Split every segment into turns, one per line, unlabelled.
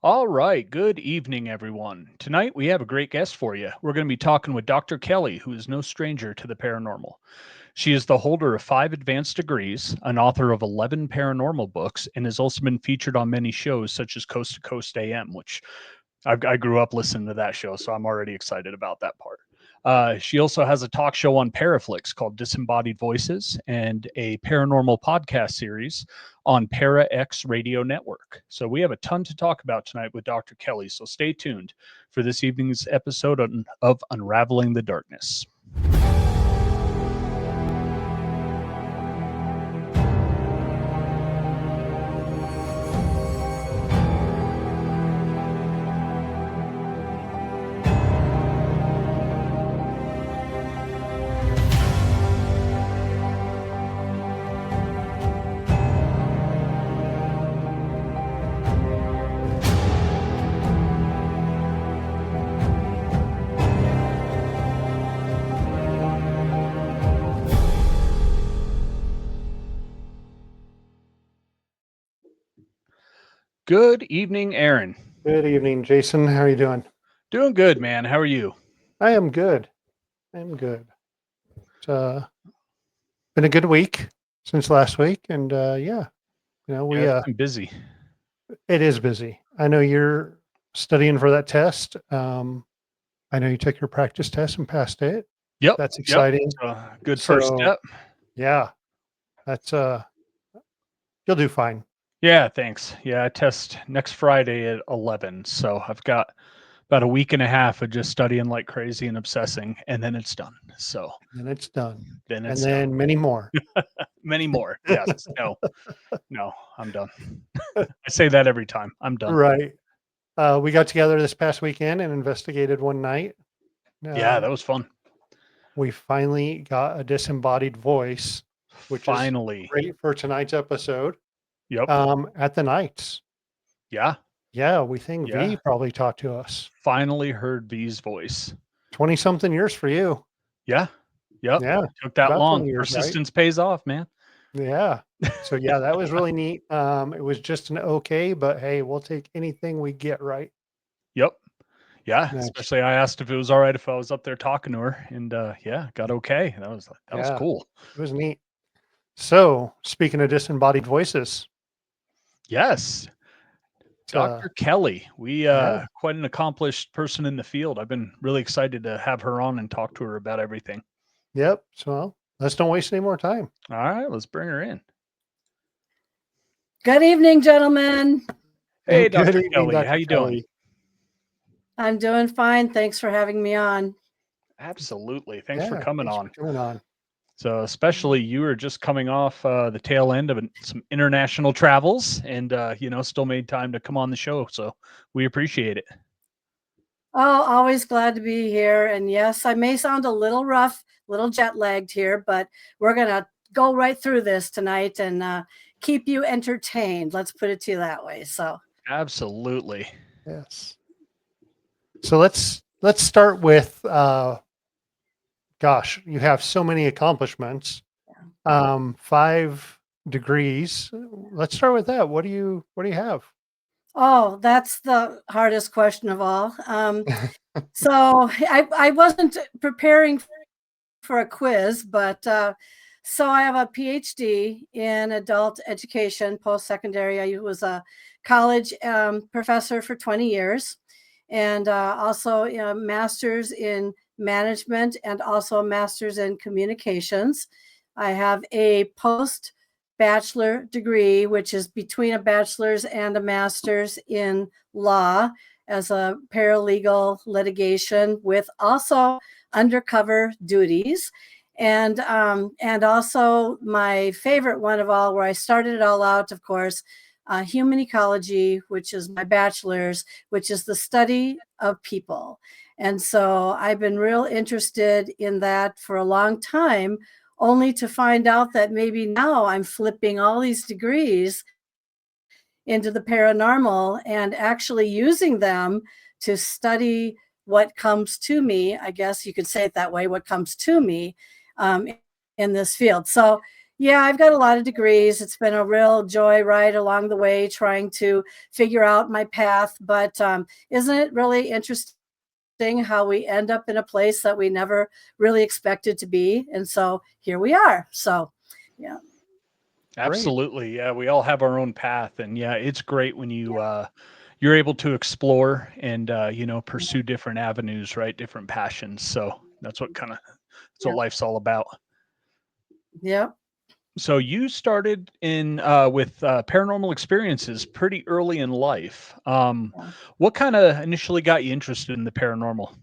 All right. Good evening, everyone. Tonight we have a great guest for you. We're going to be talking with Dr. Kelly, who is no stranger to the paranormal. She is the holder of 5 advanced degrees, an author of 11 paranormal books, and has also been featured on many shows such as Coast to Coast AM, which I grew up listening to that show, so I'm already excited about that part. She also has a talk show on Paraflix called Disembodied Voices and a paranormal podcast series on Para X Radio Network. So we have a ton to talk about tonight with Dr. Kelly. So stay tuned for this evening's episode of Unraveling the Darkness. Good evening, Aaron.
Good evening, Jason. How are you doing?
Doing good, man. How are you?
I am good. I'm good. It's been a good week since last week, and
It's been busy.
it is busy. I know you're studying for that test. I know you took your practice test and passed it.
Yep.
That's exciting.
Good first
So,
step.
Yeah, that's you'll do fine.
Yeah, thanks. Yeah, I test next Friday at 11. So I've got about a week and a half of just studying like crazy and obsessing, and then it's done. So
And it's done.
then
And
it's
then
done.
many more.
Many more. Yes. No, I'm done. I say that every time. I'm done.
Right. We got together this past weekend and investigated one night.
Yeah, that was fun.
We finally got a disembodied voice, which
Finally.
is great for tonight's episode.
Yep.
At the Nights.
Yeah.
Yeah, we think
Yeah.
V probably talked to us.
Finally heard V's voice.
20-something years for you.
Yeah. Yep.
Yeah.
Took that
about
long.
20 years, right?
Persistence pays off, man.
Yeah. So yeah, that was really neat. It was just an okay, but hey, we'll take anything we get right.
Yep. Yeah.
Nice.
Especially I asked if it was all right if I was up there talking to her, and yeah, got okay. That was
Yeah.
cool.
It was neat. So speaking of disembodied voices,
Yes. Dr. Kelly, we
yeah.
quite an accomplished person in the field. I've been really excited to have her on and talk to her about everything.
Yep. So let's don't waste any more time.
All right, let's bring her in.
Good evening, gentlemen.
Hey,
And good
Dr.
evening,
Kelly,
Dr.
how you doing?
I'm doing fine. Thanks for having me on.
Absolutely. Thanks for
Yeah,
coming
thanks
on.
for coming on.
So, especially you were just coming off the tail end of some international travels, and still made time to come on the show. So we appreciate it.
Oh, always glad to be here. And yes, I may sound a little rough, a little jet lagged here, but we're going to go right through this tonight and keep you entertained. Let's put it to you that way. So
Absolutely.
Yes. So let's start with gosh, you have so many accomplishments. 5 degrees. Let's start with that. What do you have?
Oh, that's the hardest question of all. So I wasn't preparing for a quiz, but so I have a PhD in adult education, post-secondary. I was a college professor for 20 years and also a master's in management and also a master's in communications. I have a post-bachelor degree, which is between a bachelor's and a master's in law as a paralegal litigation with also undercover duties. And also my favorite one of all, where I started it all out, of course, human ecology, which is my bachelor's, which is the study of people. And so I've been real interested in that for a long time, only to find out that maybe now I'm flipping all these degrees into the paranormal and actually using them to study what comes to me. I guess you could say it that way, what comes to me in this field. So Yeah, I've got a lot of degrees. It's been a real joy ride along the way trying to figure out my path. But isn't it really interesting how we end up in a place that we never really expected to be? And so here we are. So, yeah.
Absolutely. Yeah, we all have our own path, and yeah, it's great when you're able to explore and pursue different avenues, right? Different passions. So that's what
Yeah.
life's all about.
Yeah.
So you started in with paranormal experiences pretty early in life.
Yeah.
What kind of initially got you interested in the paranormal?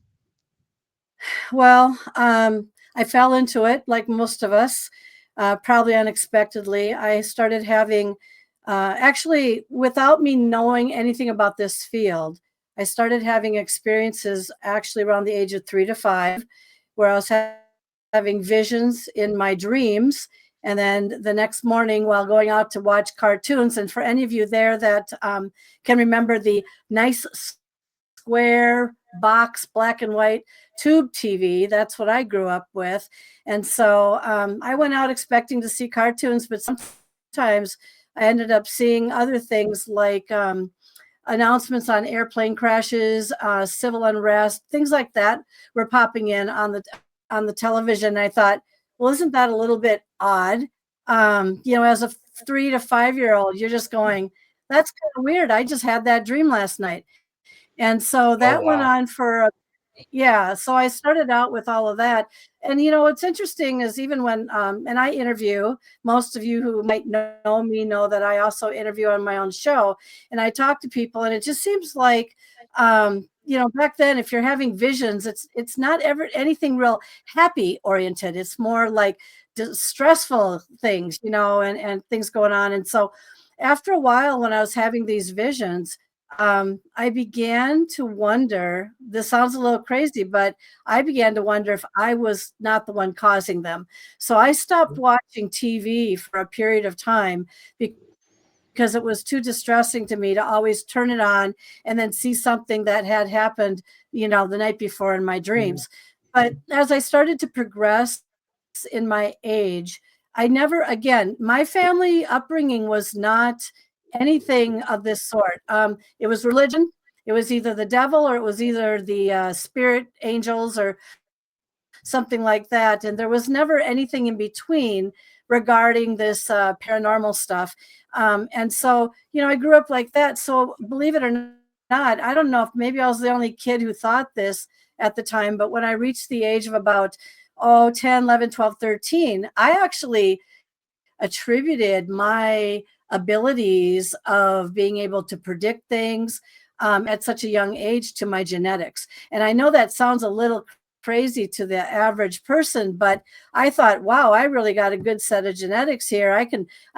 Well, I fell into it like most of us, probably unexpectedly. I started having, actually, without me knowing anything about this field, I started having experiences actually around the age of 3 to 5, where I was having visions in my dreams. And then the next morning, while going out to watch cartoons, and for any of you there that can remember the nice square box, black and white tube TV. That's what I grew up with. And so I went out expecting to see cartoons, but sometimes I ended up seeing other things like announcements on airplane crashes, civil unrest, things like that were popping in on the television. I thought, well, isn't that a little bit odd? As a 3 to 5 year old, you're just going, that's kind of weird. I just had that dream last night. And so
Oh
that went
wow.
on for yeah, so I started out with all of that. And what's interesting is even when and I interview, most of you who might know me know that I also interview on my own show, and I talk to people, and it just seems like back then, if you're having visions, it's not ever anything real happy oriented. It's more like stressful things, and things going on. And so after a while, when I was having these visions, I began to wonder, this sounds a little crazy, but I began to wonder if I was not the one causing them. So I stopped watching TV for a period of time because it was too distressing to me to always turn it on and then see something that had happened, the night before in my
Mm.
dreams. But as I started to progress in my age, I never, again, my family upbringing was not anything of this sort. It was religion. It was either the devil or it was either the spirit angels or something like that. And there was never anything in between regarding this paranormal stuff. And so, I grew up like that. So, believe it or not, I don't know if maybe I was the only kid who thought this at the time, but when I reached the age of about, 10, 11, 12, 13, I actually attributed my abilities of being able to predict things at such a young age to my genetics. And I know that sounds a little crazy to the average person, but I thought, wow, I really got a good set of genetics here. I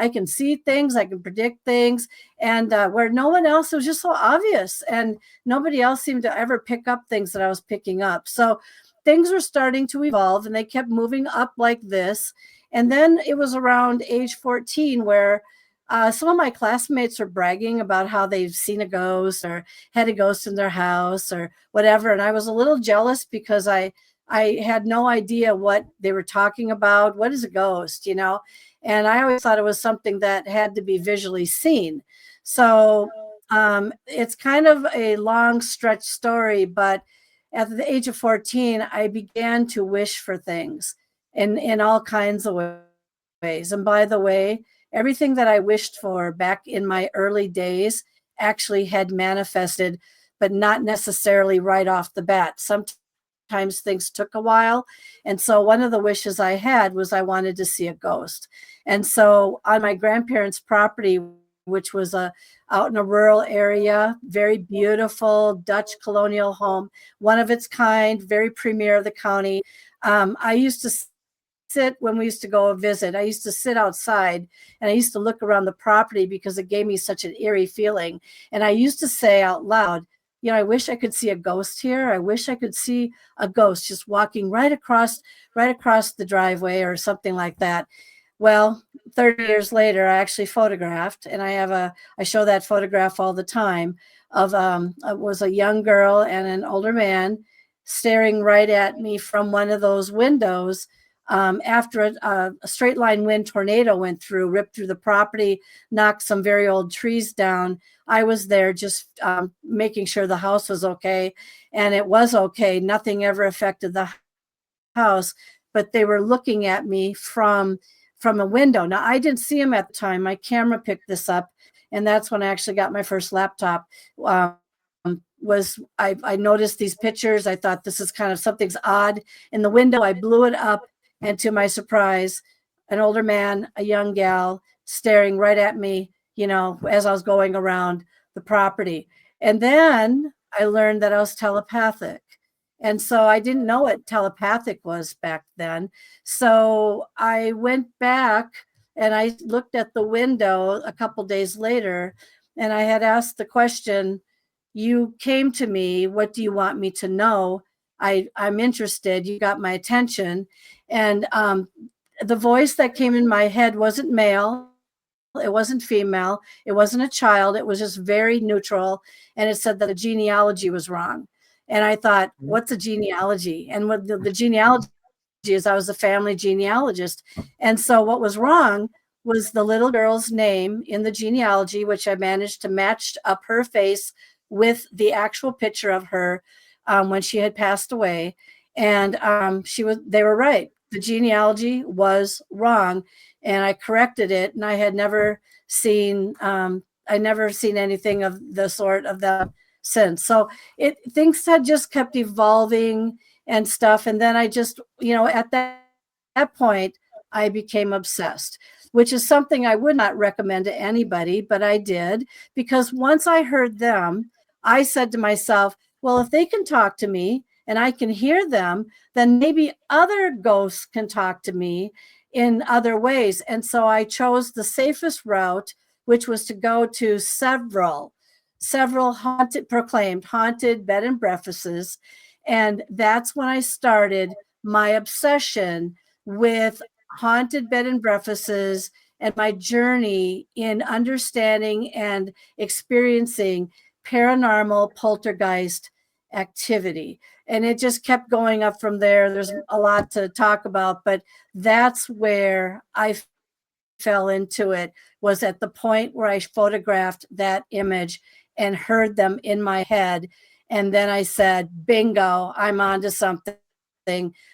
can see things, I can predict things, and where no one else, it was just so obvious, and nobody else seemed to ever pick up things that I was picking up. So things were starting to evolve, and they kept moving up like this. And then it was around age 14 where some of my classmates were bragging about how they've seen a ghost or had a ghost in their house or whatever. And I was a little jealous because I had no idea what they were talking about. What is a ghost, And I always thought it was something that had to be visually seen. So it's kind of a long stretch story, but at the age of 14, I began to wish for things in all kinds of ways. And by the way, everything that I wished for back in my early days actually had manifested, but not necessarily right off the bat. Sometimes things took a while. And so one of the wishes I had was I wanted to see a ghost. And so on my grandparents' property, which was out in a rural area, very beautiful Dutch colonial home, one of its kind, very premier of the county. I used to sit when we used to go visit. I used to sit outside and I used to look around the property because it gave me such an eerie feeling. And I used to say out loud, I wish I could see a ghost here. I wish I could see a ghost just walking right across the driveway or something like that. Well, 30 years later, I actually photographed, and I show that photograph all the time of it was a young girl and an older man staring right at me from one of those windows after a straight line wind tornado went through, ripped through the property, knocked some very old trees down. I was there just making sure the house was okay, and it was okay. Nothing ever affected the house, but they were looking at me from a window. Now, I didn't see them at the time. My camera picked this up, and that's when I actually got my first laptop. I noticed these pictures. I thought this is kind of something's odd in the window. I blew it up, and to my surprise, an older man, a young gal staring right at me, as I was going around the property. And then I learned that I was telepathic. And so I didn't know what telepathic was back then. So I went back and I looked at the window a couple days later, and I had asked the question, you came to me, what do you want me to know? I'm interested, you got my attention. And the voice that came in my head wasn't male, it wasn't female, it wasn't a child, it was just very neutral. And it said that the genealogy was wrong. And I thought, what's a genealogy? And what the genealogy is, I was a family genealogist. And so what was wrong was the little girl's name in the genealogy, which I managed to match up her face with the actual picture of her when she had passed away. And they were right. The genealogy was wrong. And I corrected it. And I had never seen anything of the sort of them since. So things had just kept evolving and stuff. And then I just, at that point, I became obsessed, which is something I would not recommend to anybody, but I did, because once I heard them, I said to myself, well, if they can talk to me and I can hear them, then maybe other ghosts can talk to me in other ways. And so I chose the safest route, which was to go to several proclaimed haunted bed and breakfasts. And that's when I started my obsession with haunted bed and breakfasts and my journey in understanding and experiencing paranormal poltergeist activity. And it just kept going up from there. There's a lot to talk about, but that's where I fell into it, was at the point where I photographed that image and heard them in my head. And then I said, bingo, I'm onto something.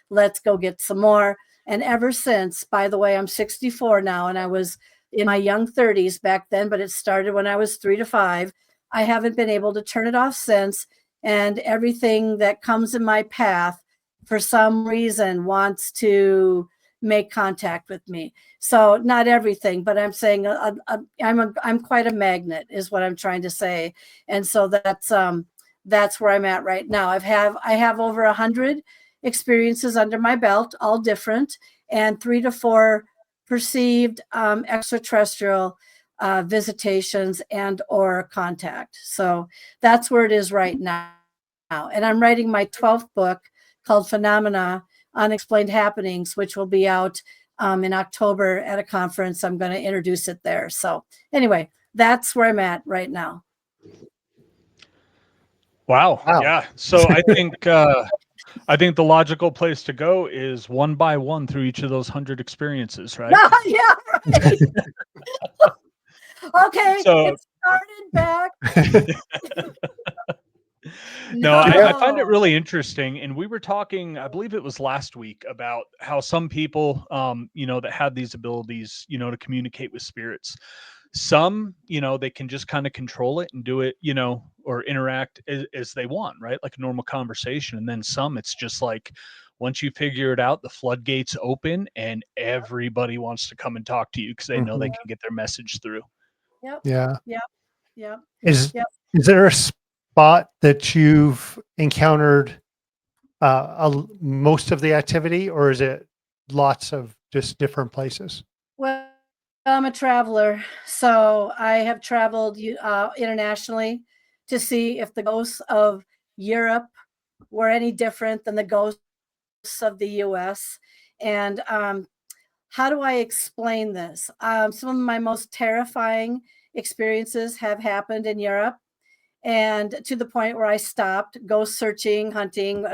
Let's go get some more. And ever since, by the way, I'm 64 now, and I was in my young 30s back then, but it started when I was 3 to 5. I haven't been able to turn it off since. And everything that comes in my path, for some reason, wants to make contact with me. So not everything, but I'm saying I'm quite a magnet, is what I'm trying to say. And so that's where I'm at right now. I have over 100 experiences under my belt, all different, and 3 to 4 perceived extraterrestrial visitations and or contact. So that's where it is right now. And I'm writing my 12th book called Phenomena, Unexplained Happenings, which will be out in October at a conference. I'm going to introduce it there. So anyway, that's where I'm at right now.
Wow. Yeah. So I think the logical place to go is one by one through each of those 100 experiences, right?
Yeah, right. Okay,
So
it started back.
No, I find it really interesting. And we were talking, I believe it was last week, about how some people, that had these abilities, to communicate with spirits. Some, they can just kind of control it and do it, or interact as they want, right? Like a normal conversation. And then some, it's just like, once you figure it out, the floodgates open and everybody wants to come and talk to you because they know they can get their message through.
Yep.
Yeah.
Yep. Yep.
Is there a spot that you've encountered most of the activity, or is it lots of just different places?
Well, I'm a traveler, so I have traveled internationally to see if the ghosts of Europe were any different than the ghosts of the US. And how do I explain this? Some of my most terrifying experiences have happened in Europe. and to the point where I stopped ghost searching, hunting,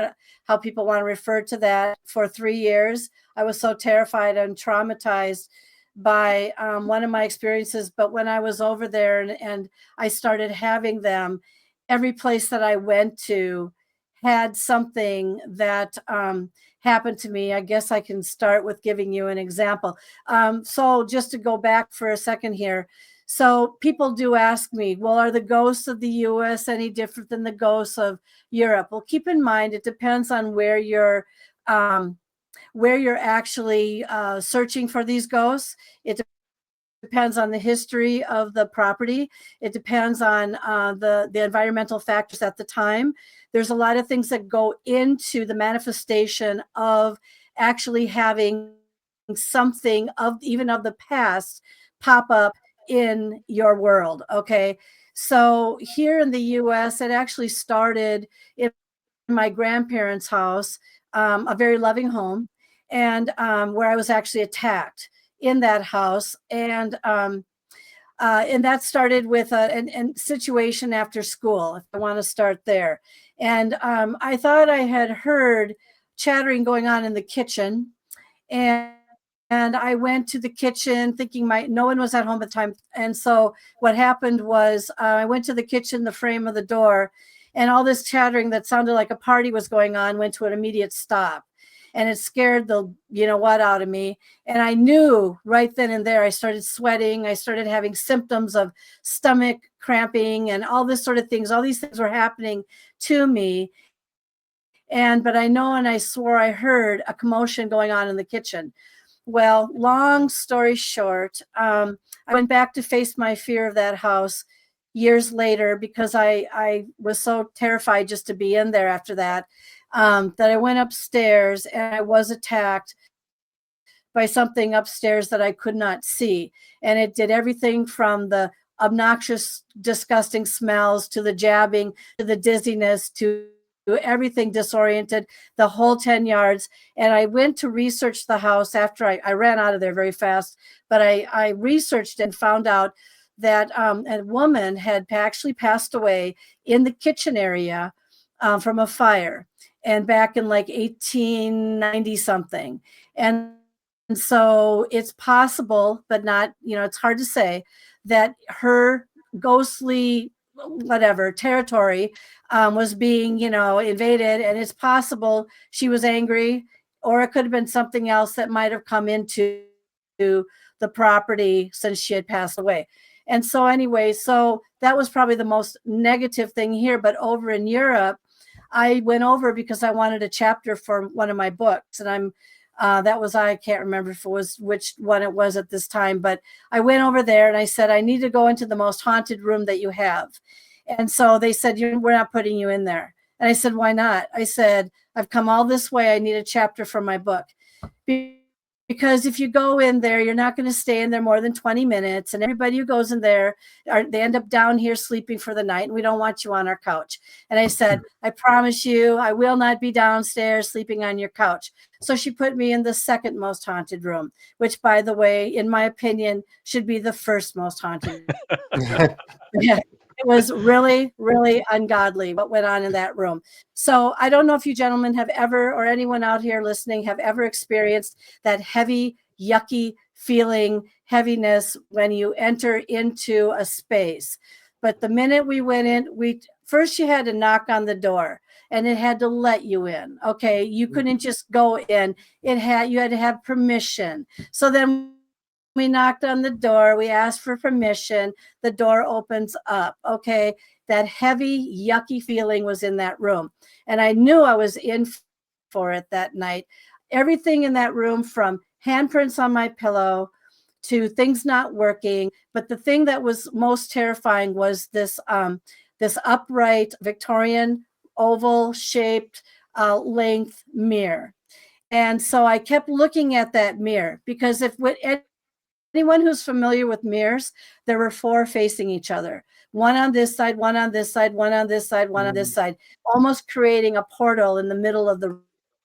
how people want to refer to that, for 3 years. I was so terrified and traumatized by one of my experiences. But when I was over there and I started having them, every place that I went to had something that happened to me. I guess I can start with giving you an example. So just to go back for a second here. So people do ask me, well, are the ghosts of the US any different than the ghosts of Europe? Well, keep in mind, it depends on where you're actually searching for these ghosts. It depends on the history of the property. It depends on the environmental factors at the time. There's a lot of things that go into the manifestation of actually having something of even of the past pop up in your world. Okay. So here in the US, it actually started in my grandparents' house, a very loving home, and where I was actually attacked in that house. And that started with a situation after school, if I want to start there. And I thought I had heard chattering going on in the kitchen. And I went to the kitchen thinking no one was at home at the time. And so what happened was I went to the kitchen, the frame of the door, and all this chattering that sounded like a party was going on went to an immediate stop. And it scared the what out of me. And I knew right then and there, I started sweating. I started having symptoms of stomach cramping and all this sort of things. All these things were happening to me. But I know, and I swore I heard a commotion going on in the kitchen. Well, long story short, I went back to face my fear of that house years later because I was so terrified just to be in there after that, that I went upstairs and I was attacked by something upstairs that I could not see. And it did everything from the obnoxious, disgusting smells to the jabbing, to the dizziness, to everything disoriented, the whole 10 yards. And I went to research the house after I ran out of there very fast, but I researched and found out that a woman had actually passed away in the kitchen area from a fire, and back in like 1890 something. And so it's possible, but not, it's hard to say, that her ghostly whatever territory was being, invaded. And it's possible she was angry, or it could have been something else that might have come into the property since she had passed away. And so anyway, so that was probably the most negative thing here. But over in Europe, I went over because I wanted a chapter for one of my books. And I can't remember if it was which one it was at this time, but I went over there and I said, I need to go into the most haunted room that you have. And so they said, we're not putting you in there. And I said, why not? I said, I've come all this way. I need a chapter for my book. Because if you go in there, you're not going to stay in there more than 20 minutes. And everybody who goes in there, they end up down here sleeping for the night. And we don't want you on our couch. And I said, I promise you, I will not be downstairs sleeping on your couch. So she put me in the second most haunted room, which, by the way, in my opinion, should be the first most haunted. Yeah. It was really, really ungodly what went on in that room. So I don't know if you gentlemen have ever, or anyone out here listening, have ever experienced that heavy, yucky feeling, heaviness when you enter into a space. But the minute we went in, first you had to knock on the door and it had to let you in. Okay. You couldn't just go in. You had to have permission. So then we knocked on the door. We asked for permission. The door opens up. Okay. That heavy, yucky feeling was in that room. And I knew I was in for it that night. Everything in that room, from handprints on my pillow to things not working. But the thing that was most terrifying was this upright Victorian oval shaped length mirror. And so I kept looking at that mirror because anyone who's familiar with mirrors, there were 4 facing each other. One on this side, one on this side, one on this side, one on this side, almost creating a portal in the middle of the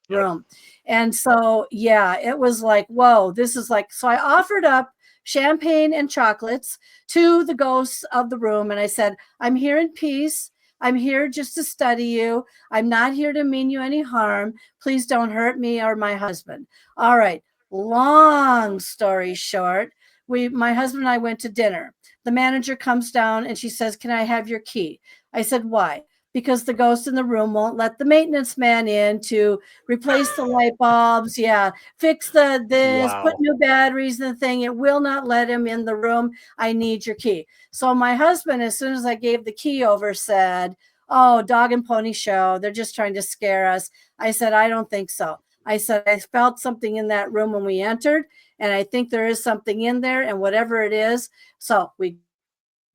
room. And so, yeah, it was like, whoa, this is like, so I offered up champagne and chocolates to the ghosts of the room. And I said, I'm here in peace. I'm here just to study you. I'm not here to mean you any harm. Please don't hurt me or my husband. All right. Long story short, my husband and I went to dinner. The manager comes down and she says, can I have your key? I said, why? Because the ghost in the room won't let the maintenance man in to replace the light bulbs. Yeah. Fix this, put new batteries in the thing. It will not let him in the room. I need your key. So my husband, as soon as I gave the key over, said, oh, dog and pony show. They're just trying to scare us. I said, I don't think so. I said, I felt something in that room when we entered, and I think there is something in there, and whatever it is. So we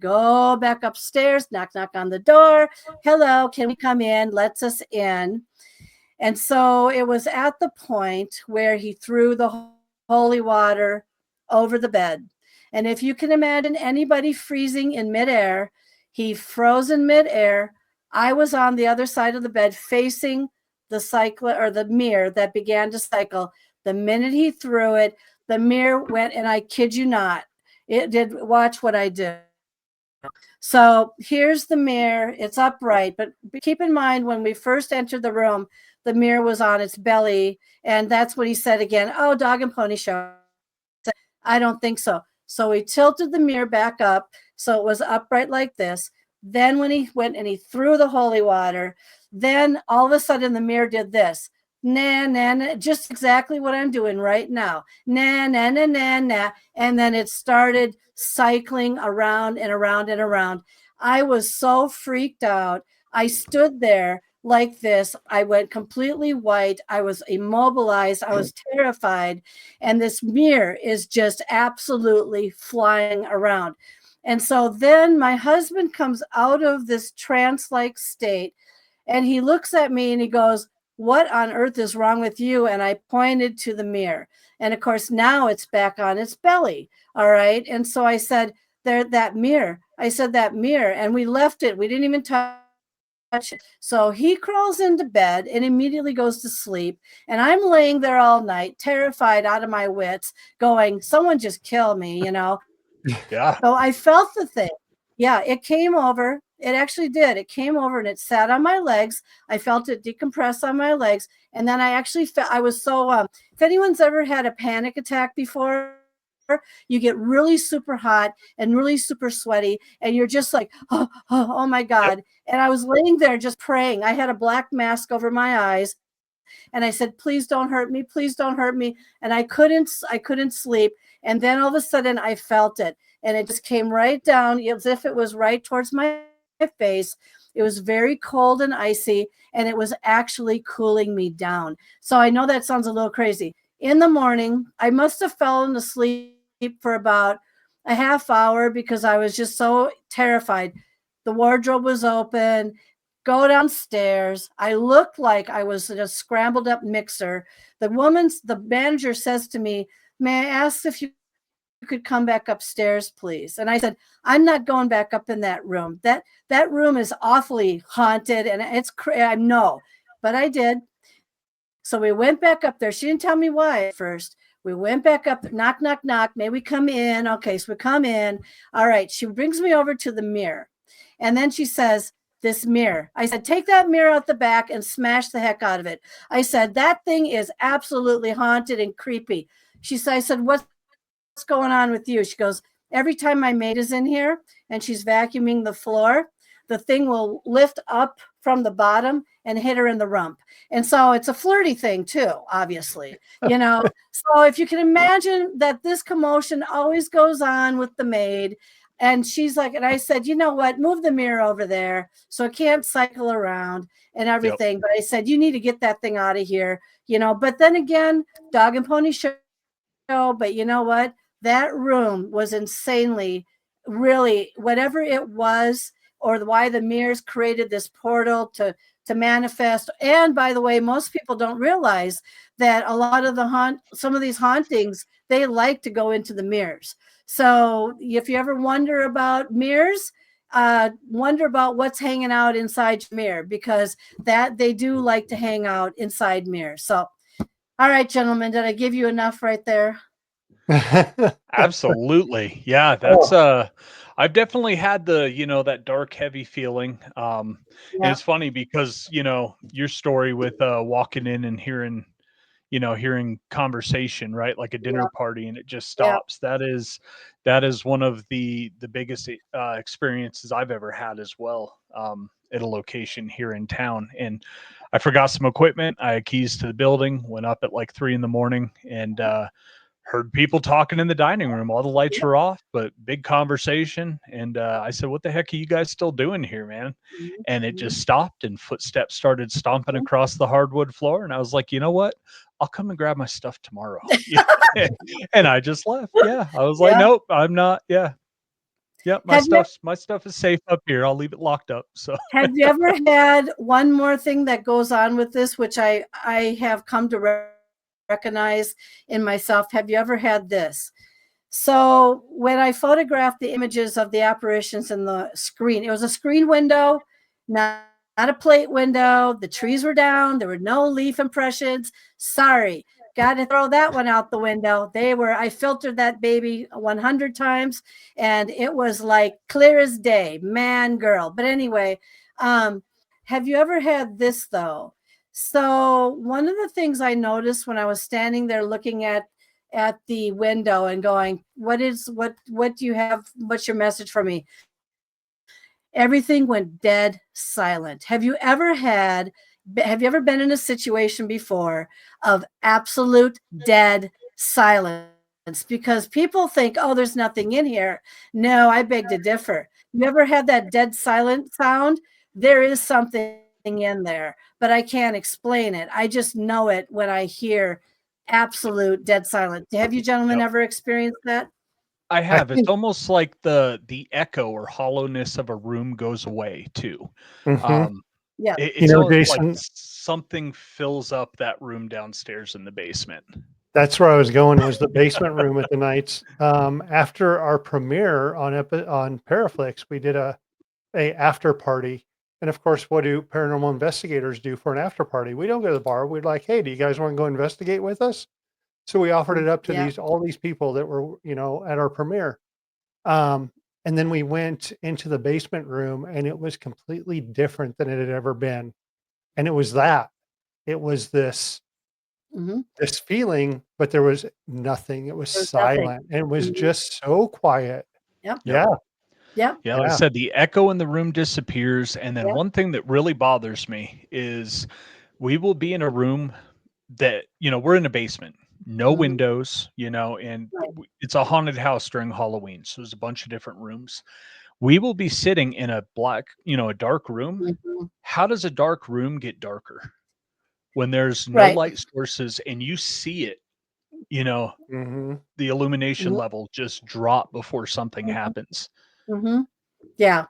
go back upstairs, knock on the door. Hello, can we come in? Lets us in. And so it was at the point where he threw the holy water over the bed. And if you can imagine anybody freezing in midair, he froze in midair. I was on the other side of the bed facing the cycle or the mirror that began to cycle. The minute he threw it, the mirror went, and I kid you not, it did. Watch what I do. So here's the mirror. It's upright, but keep in mind when we first entered the room, the mirror was on its belly, and that's what he said again. Oh, dog and pony show. I don't think so. So we tilted the mirror back up so it was upright like this. Then when he went and he threw the holy water, then all of a sudden the mirror did this. Nah, nah, nah, just exactly what I'm doing right now. Nah, nah, nah, nah, nah. And then it started cycling around and around and around. I was so freaked out. I stood there like this. I went completely white. I was immobilized. I was terrified. And this mirror is just absolutely flying around. And so then my husband comes out of this trance-like state, and he looks at me and he goes, what on earth is wrong with you? And I pointed to the mirror. And of course, now it's back on its belly. All right. And so I said, that mirror. I said, that mirror. And we left it. We didn't even touch it. So he crawls into bed and immediately goes to sleep. And I'm laying there all night, terrified out of my wits, going, someone just kill me, you know?
Yeah.
So I felt the thing. Yeah, it came over. It actually did. It came over and it sat on my legs. I felt it decompress on my legs. And then I actually felt, I was so, if anyone's ever had a panic attack before, you get really super hot and really super sweaty. And you're just like, oh my God. Yep. And I was laying there just praying. I had a black mask over my eyes. And I said, please don't hurt me. Please don't hurt me. And I couldn't sleep. And then all of a sudden I felt it. And it just came right down as if it was right towards my face. It was very cold and icy, and it was actually cooling me down. So I know that sounds a little crazy. In the morning, I must have fallen asleep for about a half hour because I was just so terrified. The wardrobe was open. Go downstairs. I looked like I was in a scrambled up mixer. The manager says to me, may I ask if you could come back upstairs, please? And I said, I'm not going back up in that room. That room is awfully haunted, and I know, but I did. So we went back up there. She didn't tell me why at first. We went back up, knock, knock, knock. May we come in? Okay, so we come in. All right. She brings me over to the mirror. And then she says, this mirror. I said, take that mirror out the back and smash the heck out of it. I said, that thing is absolutely haunted and creepy. I said, what's going on with you? She goes, every time my maid is in here and she's vacuuming the floor, the thing will lift up from the bottom and hit her in the rump. And so it's a flirty thing too, obviously, you know. So if you can imagine that this commotion always goes on with the maid. And she's like, and I said, you know what, move the mirror over there so it can't cycle around and everything. Yep. But I said, you need to get that thing out of here, you know. But then again, dog and pony show. But you know what? That room was insanely, really, whatever it was, or why the mirrors created this portal to manifest. And by the way, most people don't realize that a lot of some of these hauntings, they like to go into the mirrors. So if you ever wonder about mirrors, wonder about what's hanging out inside your mirror, because they do like to hang out inside mirrors. So, all right, gentlemen, did I give you enough right there?
Absolutely. Yeah, that's
Oh,
I've definitely had the, that dark heavy feeling. And
Yeah.
it's funny because, your story with walking in and hearing conversation, right? Like a dinner
Yeah.
party and it just
Yeah.
stops. That is one of the biggest experiences I've ever had as well. At a location here in town. And I forgot some equipment. I had keys to the building, went up at like 3 in the morning and heard people talking in the dining room. All the lights
Yeah.
were off, but big conversation. And I said, "What the heck are you guys still doing here, man?"
Mhm.
And it
Mhm.
just stopped, and footsteps started stomping
Mhm.
across the hardwood floor. And I was like, "You know what? I'll come and grab my stuff tomorrow." And I just left. Yeah, I was like,
Yeah.
"Nope, I'm not." Yeah, yep, my
Have you
stuff is safe up here. I'll leave it locked up. So
have you ever had one more thing that goes on with this, which I have come to recognize in myself? Have you ever had this? So when I photographed the images of the apparitions in the screen, it was a screen window, not a plate window. The trees were down. There were no leaf impressions. Sorry. Got to throw that one out the window. I filtered that baby 100 times and it was like clear as day, man, girl. But anyway, um, have you ever had this though? So one of the things I noticed when I was standing there looking at the window and going, what do you have? What's your message for me? Everything went dead silent. Have you ever been in a situation before of absolute dead silence? Because people think, oh, there's nothing in here. No, I beg to differ. You ever had that dead silent sound? There is something in there, but I can't explain it. I just know it when I hear absolute dead silence. Have you gentlemen
yep.
ever experienced that?
I
I
have. It's
think.
almost like the echo or hollowness of a room goes away too.
Mhm.
Um,
Yeah.
it's almost like
Jason,
something fills up that room downstairs in the basement.
that's where I was going, was the basement room at the Knights. After our premiere on Paraflix, we did a after party. And of course, what do paranormal investigators do for an after party? We don't go to the bar. We're like, hey, do you guys want to go investigate with us? So we offered it up to
Yeah.
all these people that were, at our premiere. Um, and then we went into the basement room and it was completely different than it had ever been. And it was that. It was
Hmm.
this feeling, but there was nothing. It was
There's nothing.
silent. And it was
Mhm.
just so quiet.
Yep.
Yep.
Yeah.
Yep.
Yeah, like I
Yeah.
said, the echo in the room disappears. And then
Yep.
one thing that really bothers me is we will be in a room that, we're in a basement, no
Mhm.
windows, and
Right.
it's a haunted house during Halloween. So there's a bunch of different rooms. We will be sitting in a dark room.
Mhm.
How does a dark room get darker when there's no
Right.
light sources and you see it, you know,
Hmm.
the illumination
Mhm.
level just drop before something
Mhm.
happens?
Mhm. Yeah.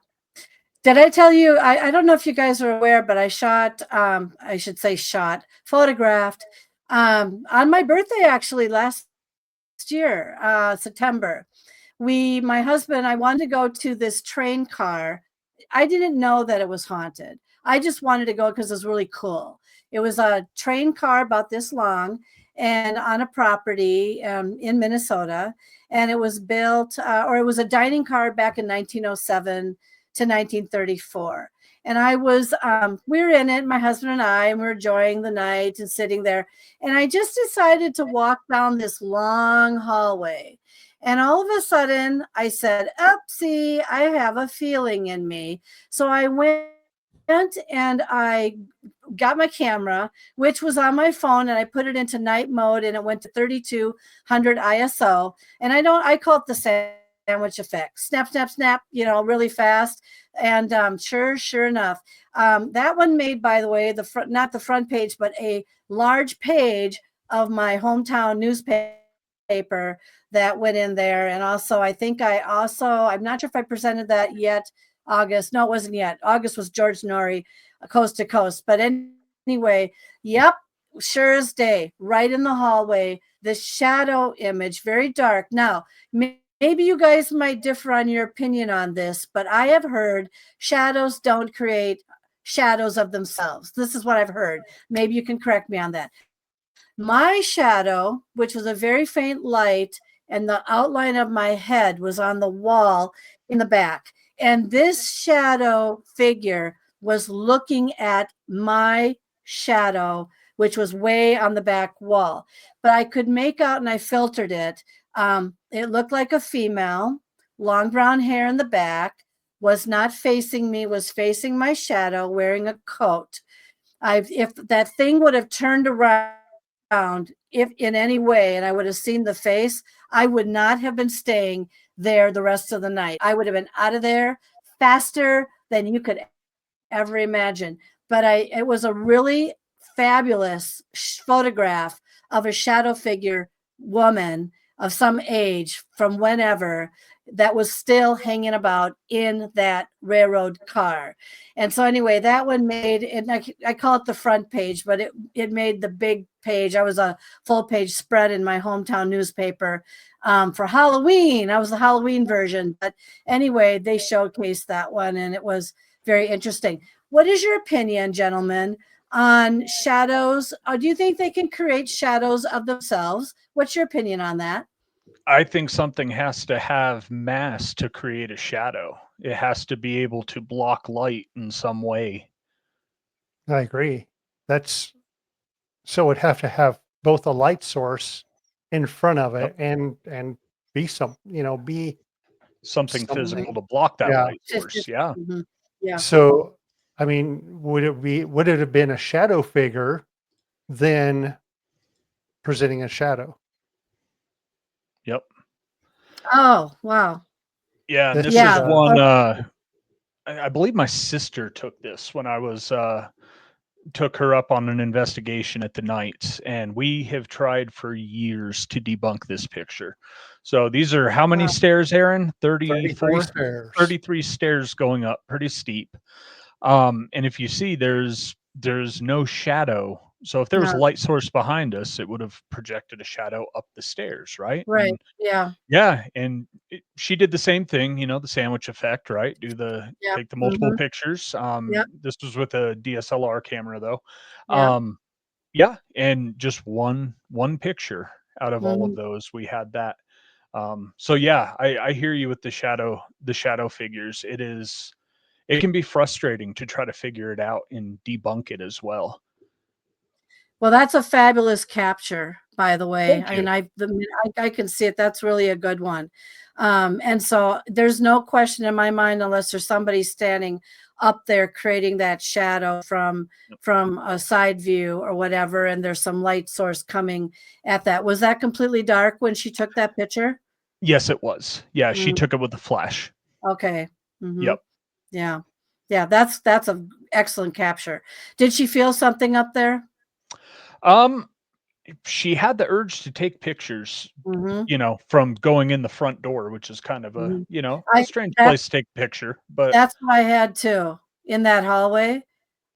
Did I tell you? I don't know if you guys are aware, but I should say photographed on my birthday actually last year, September. My husband, I wanted to go to this train car. I didn't know that it was haunted. I just wanted to go because it was really cool. It was a train car about this long and on a property in Minnesota. And it was built, or it was a dining car back in 1907 to 1934. And we were in it, my husband and I, and we were enjoying the night and sitting there. And I just decided to walk down this long hallway. And all of a sudden, I said, "Oopsie, I have a feeling in me." So I went and I got my camera, which was on my phone, and I put it into night mode, and it went to 3200 ISO. And I call it the sandwich effect: snap, snap, snap, really fast. And sure enough, that one made, by the way, the front, not the front page, but a large page of my hometown newspaper that went in there. And also, I'm not sure if I presented that yet. August. No, it wasn't yet. August was George Norrie, Coast to Coast. But anyway, yep, sure as day, right in the hallway, the shadow image, very dark. Now, maybe you guys might differ on your opinion on this, but I have heard shadows don't create shadows of themselves. This is what I've heard. Maybe you can correct me on that. My shadow, which was a very faint light, and the outline of my head was on the wall in the back. And this shadow figure was looking at my shadow, which was way on the back wall. But I could make out, and I filtered it. It looked like a female, long brown hair in the back, was not facing me, was facing my shadow, wearing a coat. If that thing would have turned around, if in any way, and I would have seen the face, I would not have been staying there the rest of the night. I would have been out of there faster than you could ever imagine. But it was a really fabulous photograph of a shadow figure woman of some age from whenever that was still hanging about in that railroad car. And so anyway, that one made, and I call it the front page, but it made the big page. I was a full page spread in my hometown newspaper for Halloween. I was the Halloween version. But anyway, they showcased that one, and it was very interesting. What is your opinion, gentlemen, on shadows? Or do you think they can create shadows of themselves? What's your opinion on that?
I think something has to have mass to create a shadow. It has to be able to block light in some way.
I agree. That's so it'd have to have both a light source in front of
Yep.
it and be be
Something
something.
physical to block that
Yeah.
light source. Yeah.
Mhm. Yeah.
So, I mean, would it have been a shadow figure then presenting a shadow?
Yep.
Oh, wow.
Yeah. And
This
this
is
is
Yeah.
one, I believe my sister took this when I was, took her up on an investigation at the Knights, and we have tried for years to debunk this picture. So these are how many
Wow.
stairs, Aaron?
33
34?
stairs.
33 stairs going up, pretty steep. And if you see, there's no shadow. So if there was
No.
a light source behind us, it would have projected a shadow up the stairs, right?
Right.
And
Yeah.
yeah, and she did the same thing, the sandwich effect, right?
Yeah.
Take the multiple
Hmm.
pictures.
Yep.
This was with a DSLR camera though.
Yeah.
Yeah, and just one picture out of all of
Hmm.
those, we had that. So yeah, I hear you with the shadow figures. It can be frustrating to try to figure it out and debunk it as well.
Well, that's a fabulous capture, by the way.
Thank
I mean,
you.
I can see it. That's really a good one. And so there's no question in my mind, unless there's somebody standing up there creating that shadow from a side view or whatever, and there's some light source coming at that. Was that completely dark when she took that picture?
Yes, it was. Yeah, she
Mm,
took it with a flash.
okay. Hmm.
Yep.
Yeah. Yeah. That's a excellent capture. Did she feel something up there?
Um, she had the urge to take pictures,
Hmm.
from going in the front door, which is kind of
Hmm.
a
I
strange
that
place to take a picture, but
That's what I had too in that hallway.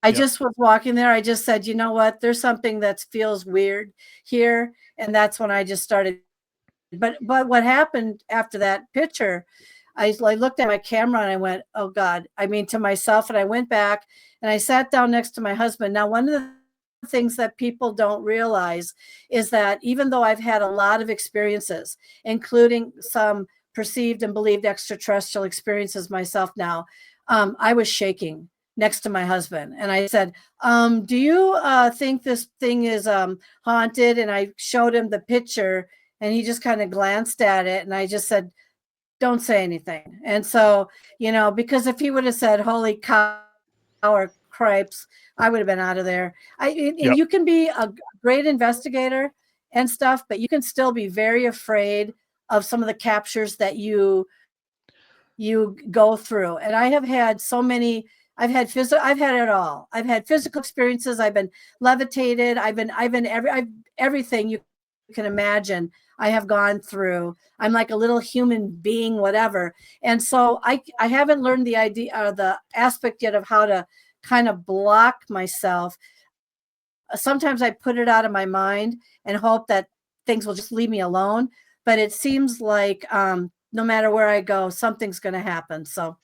I
yep.
just was walking there. I just said, you know what? There's something that feels weird here. And that's when I just started. But what happened after that picture, I looked at my camera and I went, oh God. I mean, to myself, and I went back and I sat down next to my husband. Now, one of the things that people don't realize is that even though I've had a lot of experiences, including some perceived and believed extraterrestrial experiences myself now, I was shaking next to my husband. And I said, do you think this thing is haunted? And I showed him the picture and he just kind of glanced at it. And I just said, don't say anything. And so, because if he would have said, holy cow or cripes, I would have been out of there. And
Yep.
you can be a great investigator and stuff, but you can still be very afraid of some of the captures that you go through. And I have had so many. I've had it all. I've had physical experiences. I've been levitated. I've everything you can imagine. I have gone through. I'm like a little human being, whatever. And so I haven't learned the idea or the aspect yet of how to kind of block myself. Sometimes I put it out of my mind and hope that things will just leave me alone. But it seems like no matter where I go, something's going to happen. So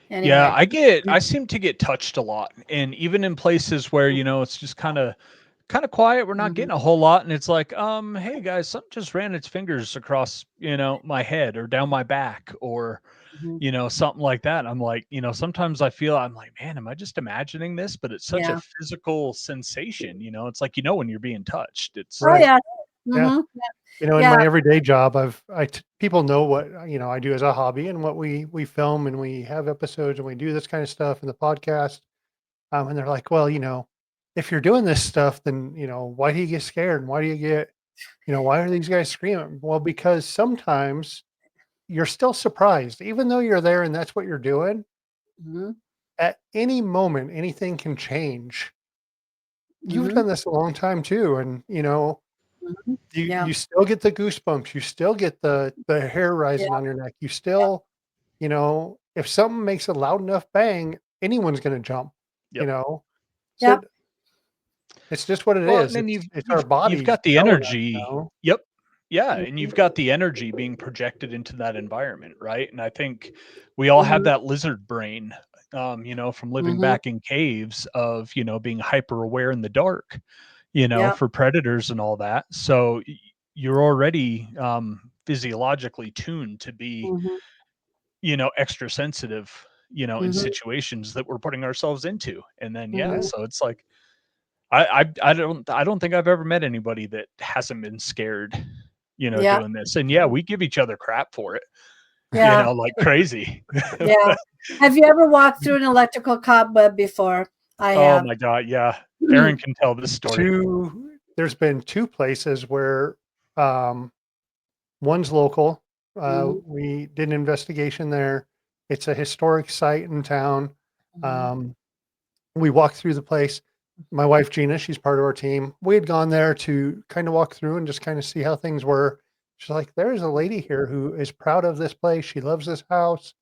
Yeah,
anyway,
I seem to get touched a lot. And even in places where, it's just kind of quiet. We're not
Mhm.
getting a whole lot. And it's like, hey guys, something just ran its fingers across, my head or down my back or,
Mhm.
something like that. I'm like, sometimes I feel I'm like, man, am I just imagining this? But it's such a
Yeah.
physical sensation. It's like, when you're being touched, it's,
Oh,
Right.
yeah.
Yeah.
Mhm.
In
Yeah.
my everyday job, people know what, I do as a hobby and what we film and we have episodes and we do this kind of stuff in the podcast. And they're like, well, if you're doing this stuff, then, why do you get scared? And why do you get, why are these guys screaming? Well, because sometimes you're still surprised, even though you're there and that's what you're doing.
Mhm.
At any moment, anything can change. You've
Mhm.
done this a long time too. And,
Mhm.
you
Yeah.
you still get the goosebumps, you still get the hair
Yeah.
rising on your neck, you
Yeah.
still, if something makes a loud enough bang, anyone's gonna jump, you
yep.
know? So,
Yep.
it's just what it
Well, and
is,
then
it's our
you've
bodies
got the
telling us,
energy. Yep. Yeah, and you've got the energy being projected into that environment, right? And I think we all have
Mhm.
that lizard brain, from living
Mhm.
back in caves of, being hyper aware in the dark,
Yep.
for predators and all that. So you're already physiologically tuned to be,
Mhm.
extra sensitive, in
Mhm.
situations that we're putting ourselves into. And then yeah,
Mhm.
Yeah,
so it's like I don't think I've ever met anybody that hasn't been scared,
Yep.
doing this. And yeah,
yeah.
we give each other crap for it,
Yeah.
like crazy.
Yeah. Have you ever walked through an electrical cobweb before? I
Oh
have.
my god, yeah. Aaron can tell this story.
There's been 2 places where, um, one's local,
Mhm.
we did an investigation there. It's a historic site in town.
Mhm.
um We walked through the place. My wife, Gina, she's part of our team. We had gone there to kind of walk through and just kind of see how things were. She's like, there's a lady here who is proud of this place. She loves this house.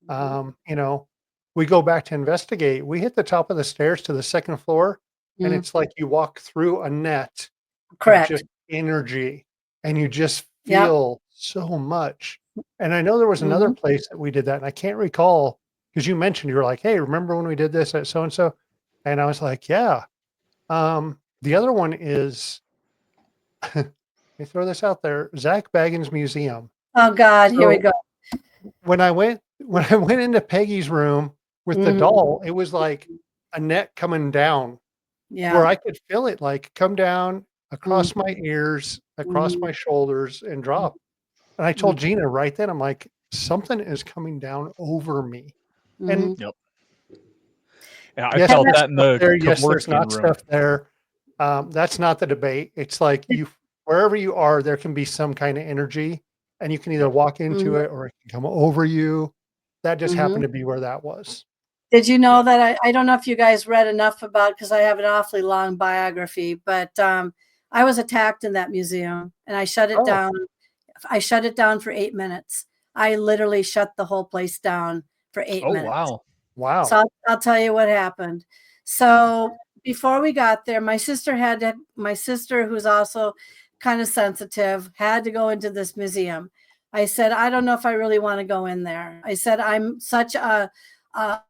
Mhm.
You know, we go back to investigate. We hit the top of the stairs to the second floor, and
Mm.
it's like you walk through a net of just
Correct.
energy and you just
Yep.
feel so much. And I know there was another
Mhm.
place that we did that, and I can't recall because you mentioned you were like, hey, remember when we did this at so and so? And I was like, yeah. The other one is, let me throw this out there, Zach Baggins Museum.
Oh God, here we
So
go.
when I went into Peggy's room with the
Mhm.
doll, it was like a net coming down where
Yeah.
I could feel it like come down
Mm.
across my ears, across
Mhm.
my shoulders, and drop. And I
Mhm.
told Gina right then, I'm like, something is coming down over me. And
Mhm.
Yep. Yeah, I
yes,
Have
felt
there's
that in
stuff
the
there. Yes, there's
Kevorkian
not
room.
stuff there. That's not the debate. It's like wherever you are, there can be some kind of energy, and you can either
Yep.
walk
Mhm.
into it or it can come over you. That just happened
Mhm.
to be where that was.
Did you know
Yep.
that I don't know if you guys read enough about because I have an awfully long biography, but I was attacked in that museum and I shut it
Oh,
down. I shut it down for 8 minutes. I literally shut the whole place down for eight
Oh
minutes.
wow.
So
wow.
I'll tell you what happened. So before we got there, my sister, who's also kind of sensitive, had to go into this museum. I said, I don't know if I really want to go in there. I said, I'm such a a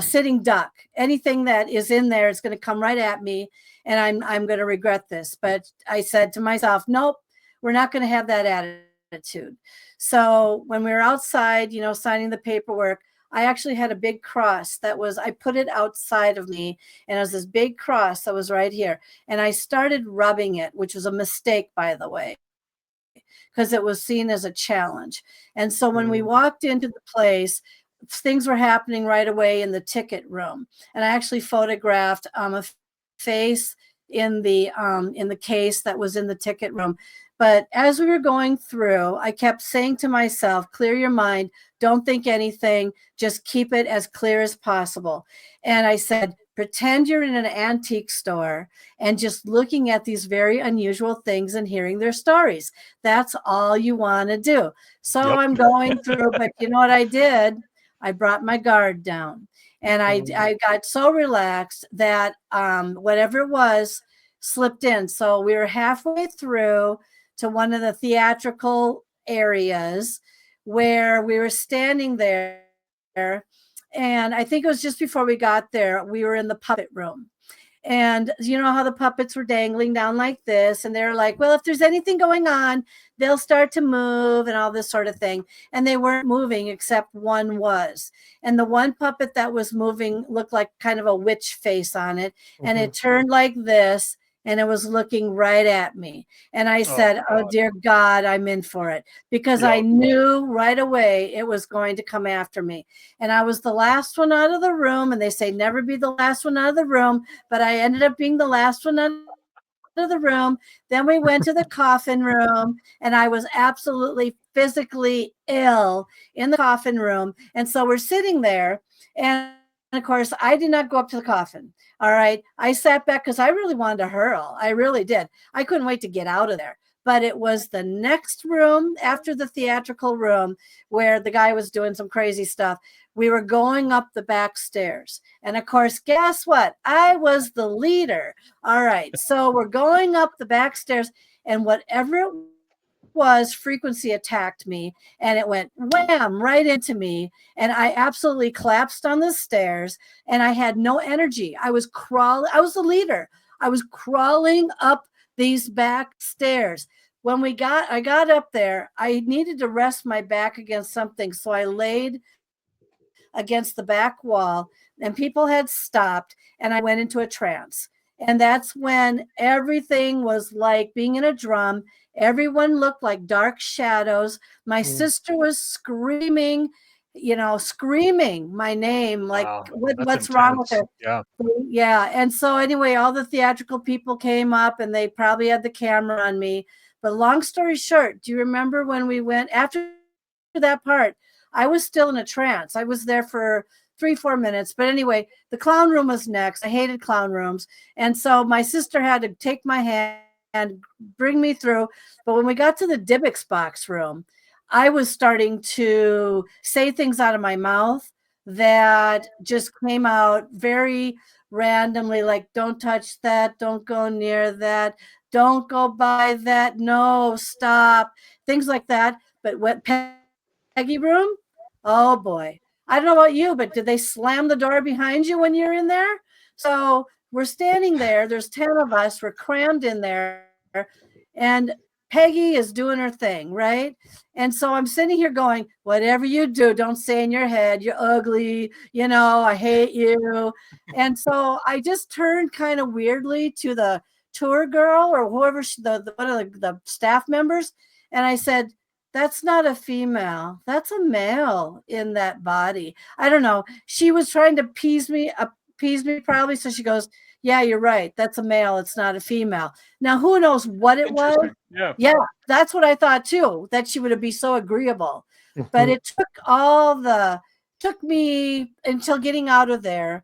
sitting duck. Anything that is in there is going to come right at me, and I'm going to regret this. But I said to myself, nope, we're not going to have that attitude. So when we were outside, signing the paperwork, I actually had a big cross I put it outside of me, and it was this big cross that was right here, and I started rubbing it, which was a mistake, by the way, because it was seen as a challenge. And so when we
Mm,
walked into the place, things were happening right away in the ticket room. And I actually photographed a face in the case that was in the ticket room. But as we were going through, I kept saying to myself, clear your mind, don't think anything, just keep it as clear as possible. And I said, pretend you're in an antique store and just looking at these very unusual things and hearing their stories. That's all you want to do. So
Yep.
I'm going through, but you know what I did? I brought my guard down, and
mm,
I got so relaxed that whatever it was slipped in. So we were halfway through to one of the theatrical areas where we were standing there. And I think it was just before we got there, we were in the puppet room. And you know how the puppets were dangling down like this, and they're like, well, if there's anything going on, they'll start to move and all this sort of thing. And they weren't moving except one was. And the one puppet that was moving looked like kind of a witch face on it. And it turned like this, and it was looking right at me. And I said, oh, dear God, I'm in for it, because I knew right away it was going to come after me. And I was the last one out of the room. And they say never be the last one out of the room. But I ended up being the last one out of the room. Then we went to the coffin room, and I was absolutely physically ill in the coffin room. And so we're sitting there, and of course, I did not go up to the coffin. All right. I sat back because I really wanted to hurl. I really did. I couldn't wait to get out of there. But it was the next room after the theatrical room where the guy was doing some crazy stuff. We were going up the back stairs. And of course, guess what? I was the leader. All right. So we're going up the back stairs, and whatever it was, frequency attacked me, and it went wham right into me, and I absolutely collapsed on the stairs, and I had no energy. I was crawling. I was the leader. I was crawling up these back stairs. When I got up there, I needed to rest my back against something, so I laid against the back wall, and people had stopped, and I went into a trance. And that's when everything was like being in a drum. Everyone looked like dark shadows. My sister was screaming, screaming my name, like, what's wrong with her?
Yeah.
Yeah. And so anyway, all the theatrical people came up, and they probably had the camera on me. But long story short, do you remember when we went after that part? I was still in a trance. I was there for 3-4 minutes. But anyway, the clown room was next. I hated clown rooms. And so my sister had to take my hand and bring me through. But when we got to the Dybbuk's box room, I was starting to say things out of my mouth that just came out very randomly, like, don't touch that, don't go near that, don't go by that, no, stop, things like that. But what Peggy room? Oh boy. I don't know about you, but did they slam the door behind you when you're in there? So we're standing there. There's 10 of us. We're crammed in there. And Peggy is doing her thing, right? And so I'm sitting here going, whatever you do, don't say in your head, you're ugly, I hate you. And so I just turned kind of weirdly to the tour girl or whoever, one of the staff members. And I said, that's not a female. That's a male in that body. I don't know. She was trying to appease me probably. So she goes, yeah, you're right. That's a male. It's not a female. Now, who knows what it was? Yeah, that's what I thought too, that she would be so agreeable. But it took me until getting out of there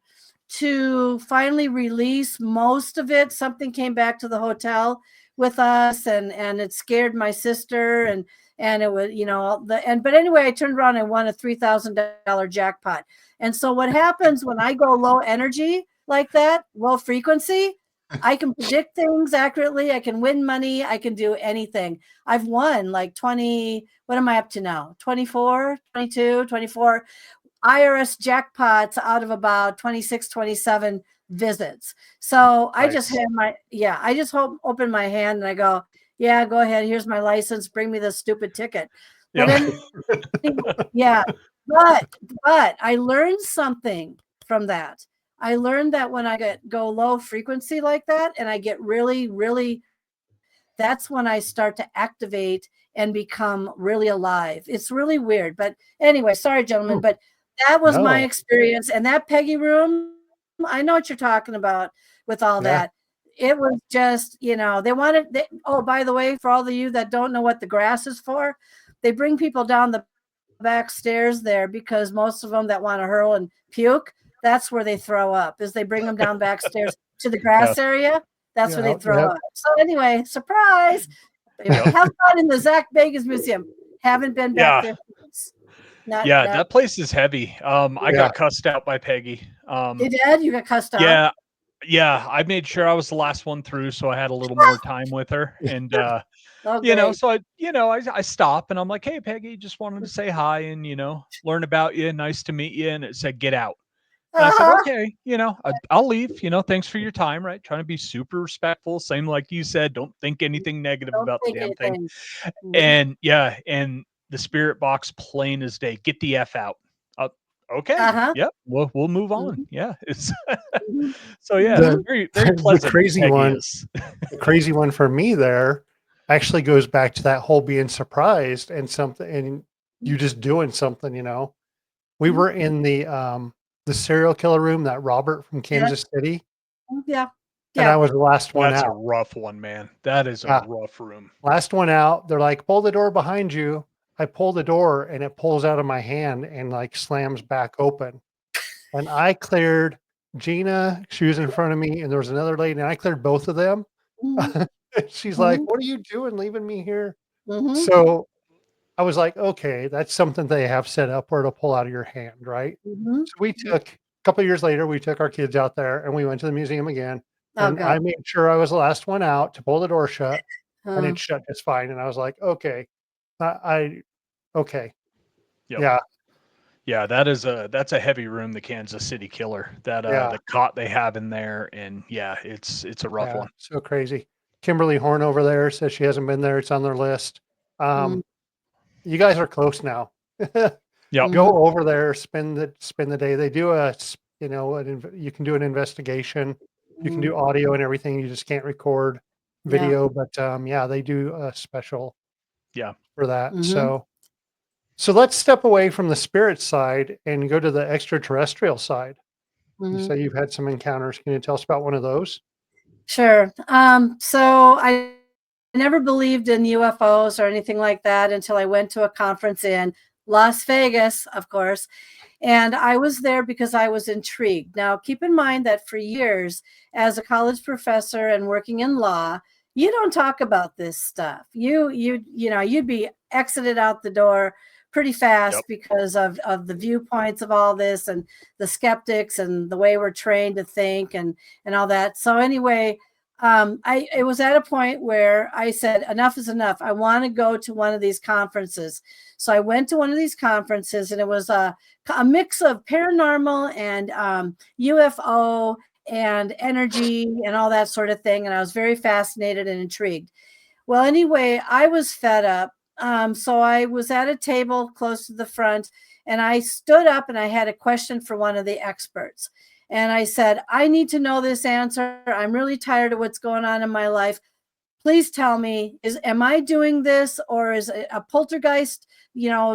to finally release most of it. Something came back to the hotel with us, and it scared my sister, and it was, but anyway, I turned around and won a $3,000 jackpot. And so what happens when I go low energy like that, low frequency, I can predict things accurately. I can win money. I can do anything. I've won like 20, what am I up to now? 24, 22, 24 IRS jackpots out of about 26, 27 visits. So I just had I just open my hand and I go, yeah, go ahead. Here's my license. Bring me the stupid ticket. But but I learned something from that. I learned that when I go low frequency like that, and I get really, really, that's when I start to activate and become really alive. It's really weird. But anyway, sorry, gentlemen, but that was my experience. And that Peggy room, I know what you're talking about with all that. It was just, by the way, for all of you that don't know what the grass is for, they bring people down the back stairs there because most of them that want to hurl and puke, that's where they throw up, is they bring them down back stairs to the grass area. That's where they throw up. So anyway, surprise. Have fun in the Zach Bagans Museum. Haven't been back there since.
That place is heavy. I got cussed out by Peggy.
You did? You got cussed out?
Yeah, I made sure I was the last one through, so I had a little more time with her. And so I stop and I'm like, hey, Peggy, just wanted to say hi and learn about you. Nice to meet you. And it said, get out. And I said,
Uh-huh.
okay, I'll leave, thanks for your time, right? Trying to be super respectful. Same like you said, don't think anything negative
Don't
about the
think
damn thing.
anything. Mhm.
And yeah, and the spirit box plain as day, get the F out. Uh, okay.
Uh-huh.
Yep. We'll move on.
Mhm,
Yeah. It's
mhm,
so yeah,
The
mhm,
very, very
the
pleasant.
crazy
Peggy
one
is.
the crazy one for me there actually goes back to that whole being surprised and something and you just doing something, you know. We
mhm.
were in the serial killer room, that Robert from
Yeah,
Kansas City,
yeah,
and I
yeah.
was the last one
That's a
out.
rough one, man. That is a
Yeah,
rough room.
last one out. They're like, "Pull the door behind you." I pull the door and it pulls out of my hand and like slams back open. And I cleared Gina, she was in front of me, and there was another lady, and I cleared both of them.
Mhm,
She's like,
mhm,
"What are you doing leaving me here?"
mhm,
So I was like, "Okay, that's something they have set up where it'll pull out of your hand, right?"
mhm,
So we
mhm.
took a couple of years later, we took our kids out there and we went to the museum again.
Oh,
And I
good.
made sure I was the last one out to pull the door shut, and
Uh,
it shut just fine. And I was like, "Okay, I okay,
Yep.
yeah,
Yeah, that's a heavy room, the Kansas City Killer. That
yeah,
the cot they have in there, and yeah, it's a rough
yeah,
one.
so crazy." Kimberly Horn over there says she hasn't been there. It's on their list.
mm,
Um, You guys are close now.
Yep.
mhm,
Go over there, spend the day. They do you can do an investigation. You can
mhm.
do audio and everything. You just can't record
Yeah.
video, but yeah, they do a special
Yeah.
for that.
Mhm,
So let's step away from the spirit side and go to the extraterrestrial side. You
mhm.
say you've had some encounters. Can you tell us about one of those?
Sure. So I never believed in UFOs or anything like that until I went to a conference in Las Vegas, of course. And I was there because I was intrigued. Now, keep in mind that for years, as a college professor and working in law, you don't talk about this stuff. You'd be exited out the door pretty
Yep.
fast because of the viewpoints of all this and the skeptics and the way we're trained to think and all that. So anyway, I it was at a point where I said enough is enough. I want to go to one of these conferences. So I went to one of these conferences, and it was a mix of paranormal and UFO and energy and all that sort of thing. And I was very fascinated and intrigued. Well, anyway, I was fed up. So I was at a table close to the front, and I stood up and I had a question for one of the experts. And I said, I need to know this answer. I'm really tired of what's going on in my life. Please tell me, am I doing this, or is a poltergeist,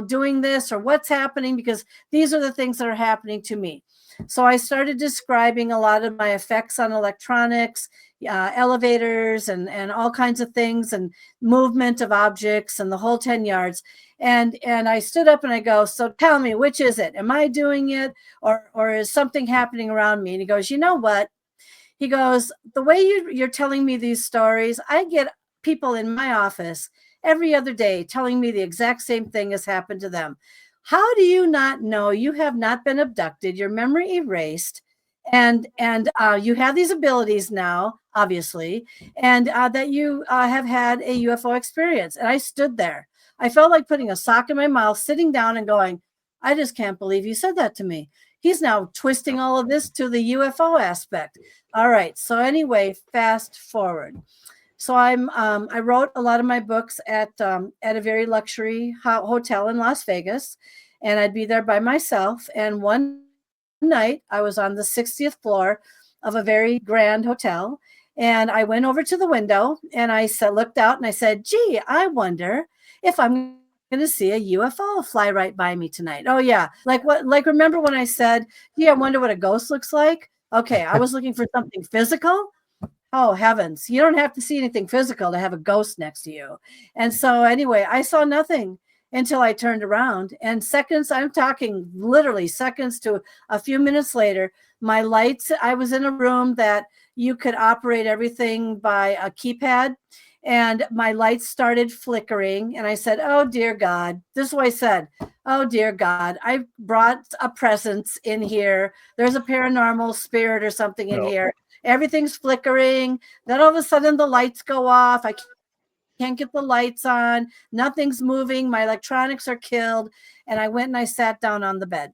doing this, or what's happening? Because these are the things that are happening to me. So I started describing a lot of my effects on electronics, elevators, and all kinds of things, and movement of objects, and the whole 10 yards. And I stood up and I go, so tell me, which is it? Am I doing it, or is something happening around me? And he goes, you know what? He goes, the way you're telling me these stories, I get people in my office every other day telling me the exact same thing has happened to them. How do you not know you have not been abducted, your memory erased, and you have these abilities now, obviously, and that you have had a UFO experience? And I stood there. I felt like putting a sock in my mouth, sitting down and going, I just can't believe you said that to me. He's now twisting
Yep.
all of this to the UFO aspect. All right. So anyway, fast forward. So I wrote a lot of my books at a very luxury hotel in Las Vegas, and I'd be there by myself. And one night I was on the 60th floor of a very grand hotel, and I went over to the window and I said, looked out and I said, "Gee, I wonder if I'm going to see a UFO fly right by me tonight." Oh yeah, like what? Like remember when I said, "Gee, I wonder what a ghost looks like." Okay, I was looking for something physical. Oh heavens, you don't have to see anything physical to have a ghost next to you. And so anyway, I saw nothing until I turned around. And seconds, I'm talking literally seconds to a few minutes later, my lights, I was in a room that you could operate everything by a keypad. And my lights started flickering. And I said, oh, dear God. This is what I said. Oh, dear God. I brought a presence in here. There's a paranormal spirit or something in
Yep.
here. Everything's flickering. Then all of a sudden the lights go off. I can't get the lights on. Nothing's moving. My electronics are killed. And I went and I sat down on the bed.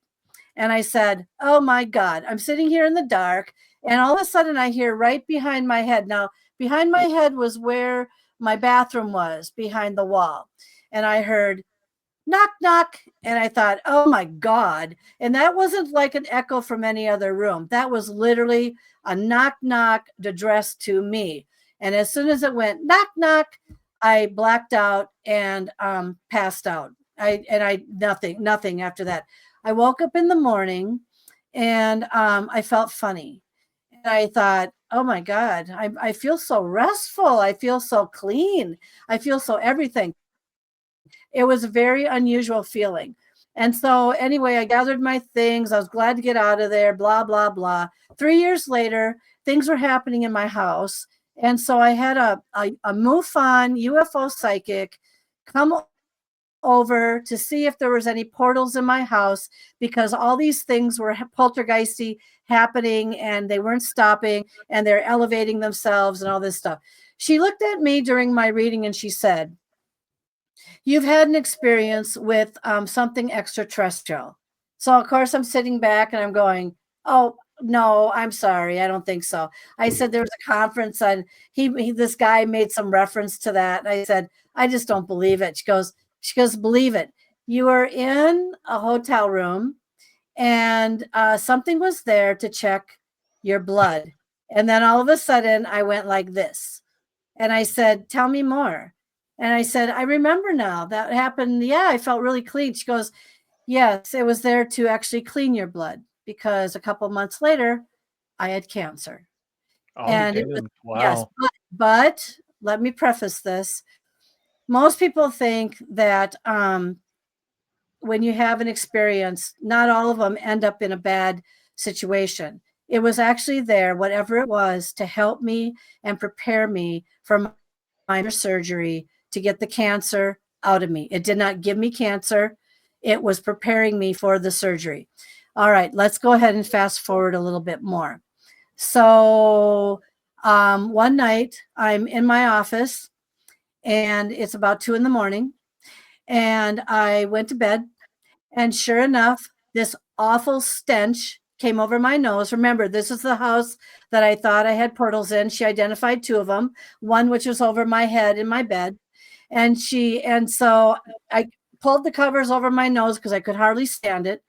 And I said, oh my God, I'm sitting here in the dark. And all of a sudden I hear right behind my head. Now, behind my head was where my bathroom was, behind the wall. And I heard knock, knock. And I thought, oh my God. And that wasn't like an echo from any other room. That was literally a knock, knock addressed to me. And as soon as it went knock, knock, I blacked out and passed out. Nothing after that. I woke up in the morning and I felt funny. And I thought, oh my God, I feel so restful. I feel so clean. I feel so everything. It was a very unusual feeling. And so, anyway, I gathered my things. I was glad to get out of there, blah, blah, blah. 3 years later, things were happening in my house. And so I had a MUFON UFO psychic come over to see if there was any portals in my house, because all these things were poltergeisty happening and they weren't stopping and they're elevating themselves and all this stuff. She looked at me during my reading and she said, you've had an experience with something extraterrestrial. So of course I'm sitting back and I'm going, oh no, I'm sorry, I don't think so. I said there was a conference and this guy made some reference to that. And I said, I just don't believe it. She goes, believe it. You were in a hotel room and something was there to check your blood. And then all of a sudden I went like this. And I said, tell me more. And I said, I remember now that happened. Yeah, I felt really clean. She goes, yes, it was there to actually clean your blood because a couple months later, I had cancer.
Oh,
And it was, yes,
wow.
but let me preface this. Most people think that when you have an experience, not all of them end up in a bad situation. It was actually there, whatever it was, to help me and prepare me for my surgery to get the cancer out of me. It did not give me cancer. It was preparing me for the surgery. All right, let's go ahead and fast forward a little bit more. So one night I'm in my office and it's about 2 a.m. and I went to bed, and sure enough, this awful stench came over my nose. Remember, this is the house that I thought I had portals in. She identified 2 of them, one which was over my head in my bed. And so I pulled the covers over my nose because I could hardly stand it.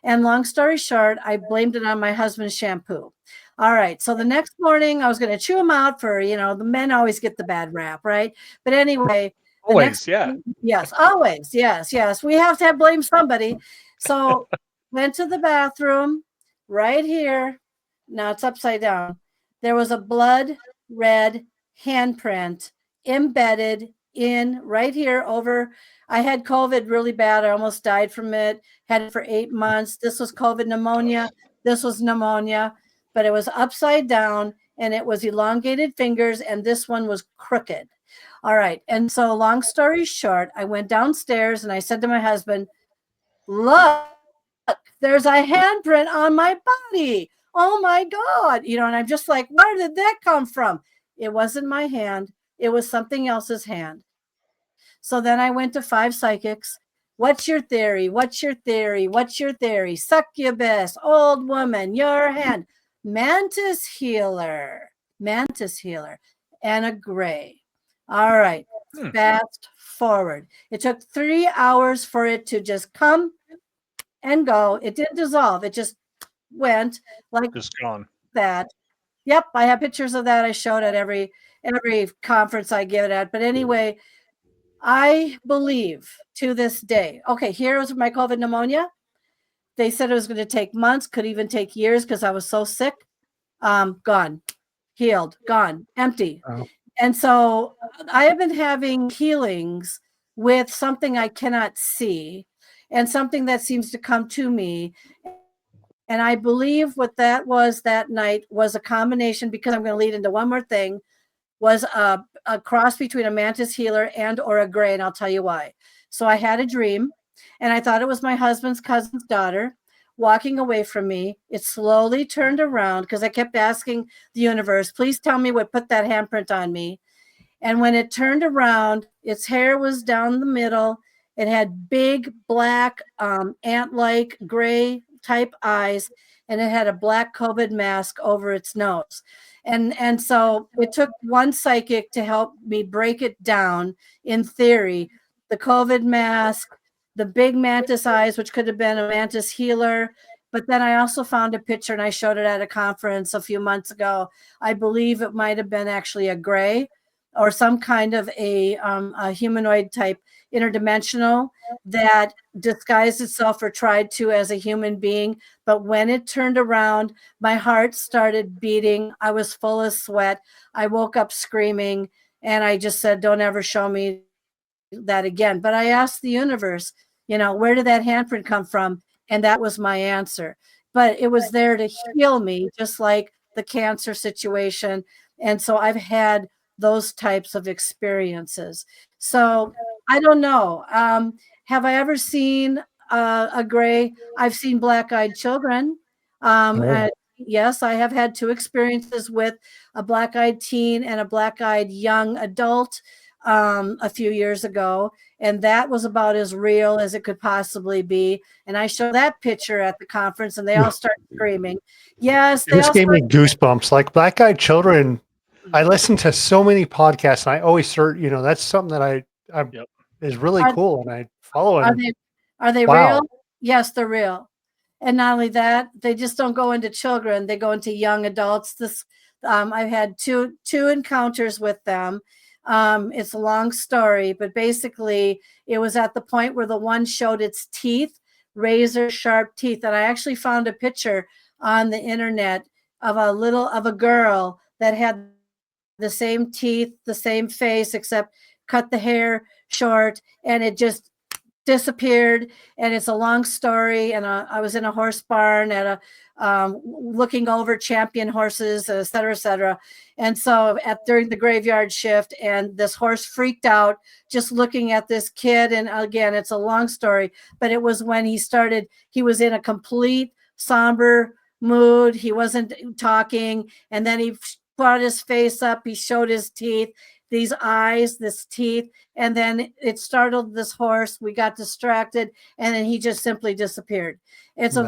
And long story short, I blamed it on my husband's shampoo. All right. So the next morning I was going to chew them out for, the men always get the bad rap, right? But anyway,
Always, yeah.
Yes, always. Yes. We have to blame somebody. So went to the bathroom right here. Now it's upside down. There was a blood red handprint embedded in right here over. I had COVID really bad. I almost died from it. Had it for 8 months. This was COVID pneumonia. This was pneumonia, but it was upside down and it was elongated fingers. And this one was crooked. All right. And so long story short, I went downstairs and I said to my husband, look, there's a handprint on my body. Oh my God. And I'm just like, where did that come from? It wasn't my hand. It was something else's hand. So then I went to 5 psychics. What's your theory? What's your theory? What's your theory? Succubus, old woman, your hand, mantis healer, and a gray. All right. Fast forward. It took 3 hours for it to just come and go. It didn't dissolve. It just went like
Just gone.
that. Yep. I have pictures of that. I showed at every conference I give it at. But anyway, I believe to this day. Okay, here was my COVID pneumonia. They said it was going to take months, could even take years because I was so sick. Gone, healed, gone, empty.
Oh.
And so I have been having healings with something I cannot see and something that seems to come to me. And I believe what that was that night was a combination, because I'm going to lead into one more thing, was a cross between a mantis healer and or a gray. And I'll tell you why. So I had a dream and I thought it was my husband's cousin's daughter walking away from me. It slowly turned around because I kept asking the universe, please tell me what put that handprint on me. And when it turned around, its hair was down the middle. It had big black ant-like gray type eyes, and it had a black COVID mask over its nose. And so it took one psychic to help me break it down in theory. The COVID mask, the big mantis eyes, which could have been a mantis healer. But then I also found a picture, and I showed it at a conference a few months ago. I believe it might have been actually a gray or some kind of a humanoid type interdimensional that disguised itself or tried to as a human being. But when it turned around, my heart started beating. I was full of sweat. I woke up screaming, and I just said, don't ever show me that again. But I asked the universe, where did that handprint come from? And that was my answer. But it was there to heal me, just like the cancer situation. And so I've had those types of experiences. So I don't know. Have I ever seen a gray? I've seen black-eyed children. Yes, I have had 2 experiences with a black-eyed teen and a black-eyed young adult a few years ago. And that was about as real as it could possibly be. And I showed that picture at the conference, and they all started screaming. Yes, they
This
all
gave me goosebumps. Like black-eyed children, I listen to so many podcasts, and I always search. That's something that I is really cool, and I follow it.
Are they real? Yes, they're real. And not only that, they just don't go into children; they go into young adults. I've had two encounters with them. It's a long story, but basically it was at the point where the one showed its teeth, razor sharp teeth. And I actually found a picture on the internet of a girl that had the same teeth, the same face, except cut the hair short, and it just disappeared. And it's a long story. And I was in a horse barn at looking over champion horses, et cetera, et cetera. And so during the graveyard shift, and this horse freaked out just looking at this kid. And again, it's a long story, but it was when he was in a complete somber mood. He wasn't talking. And then he brought his face up. He showed his teeth, these eyes, this teeth. And then it startled this horse. We got distracted, and then he just simply disappeared. It's a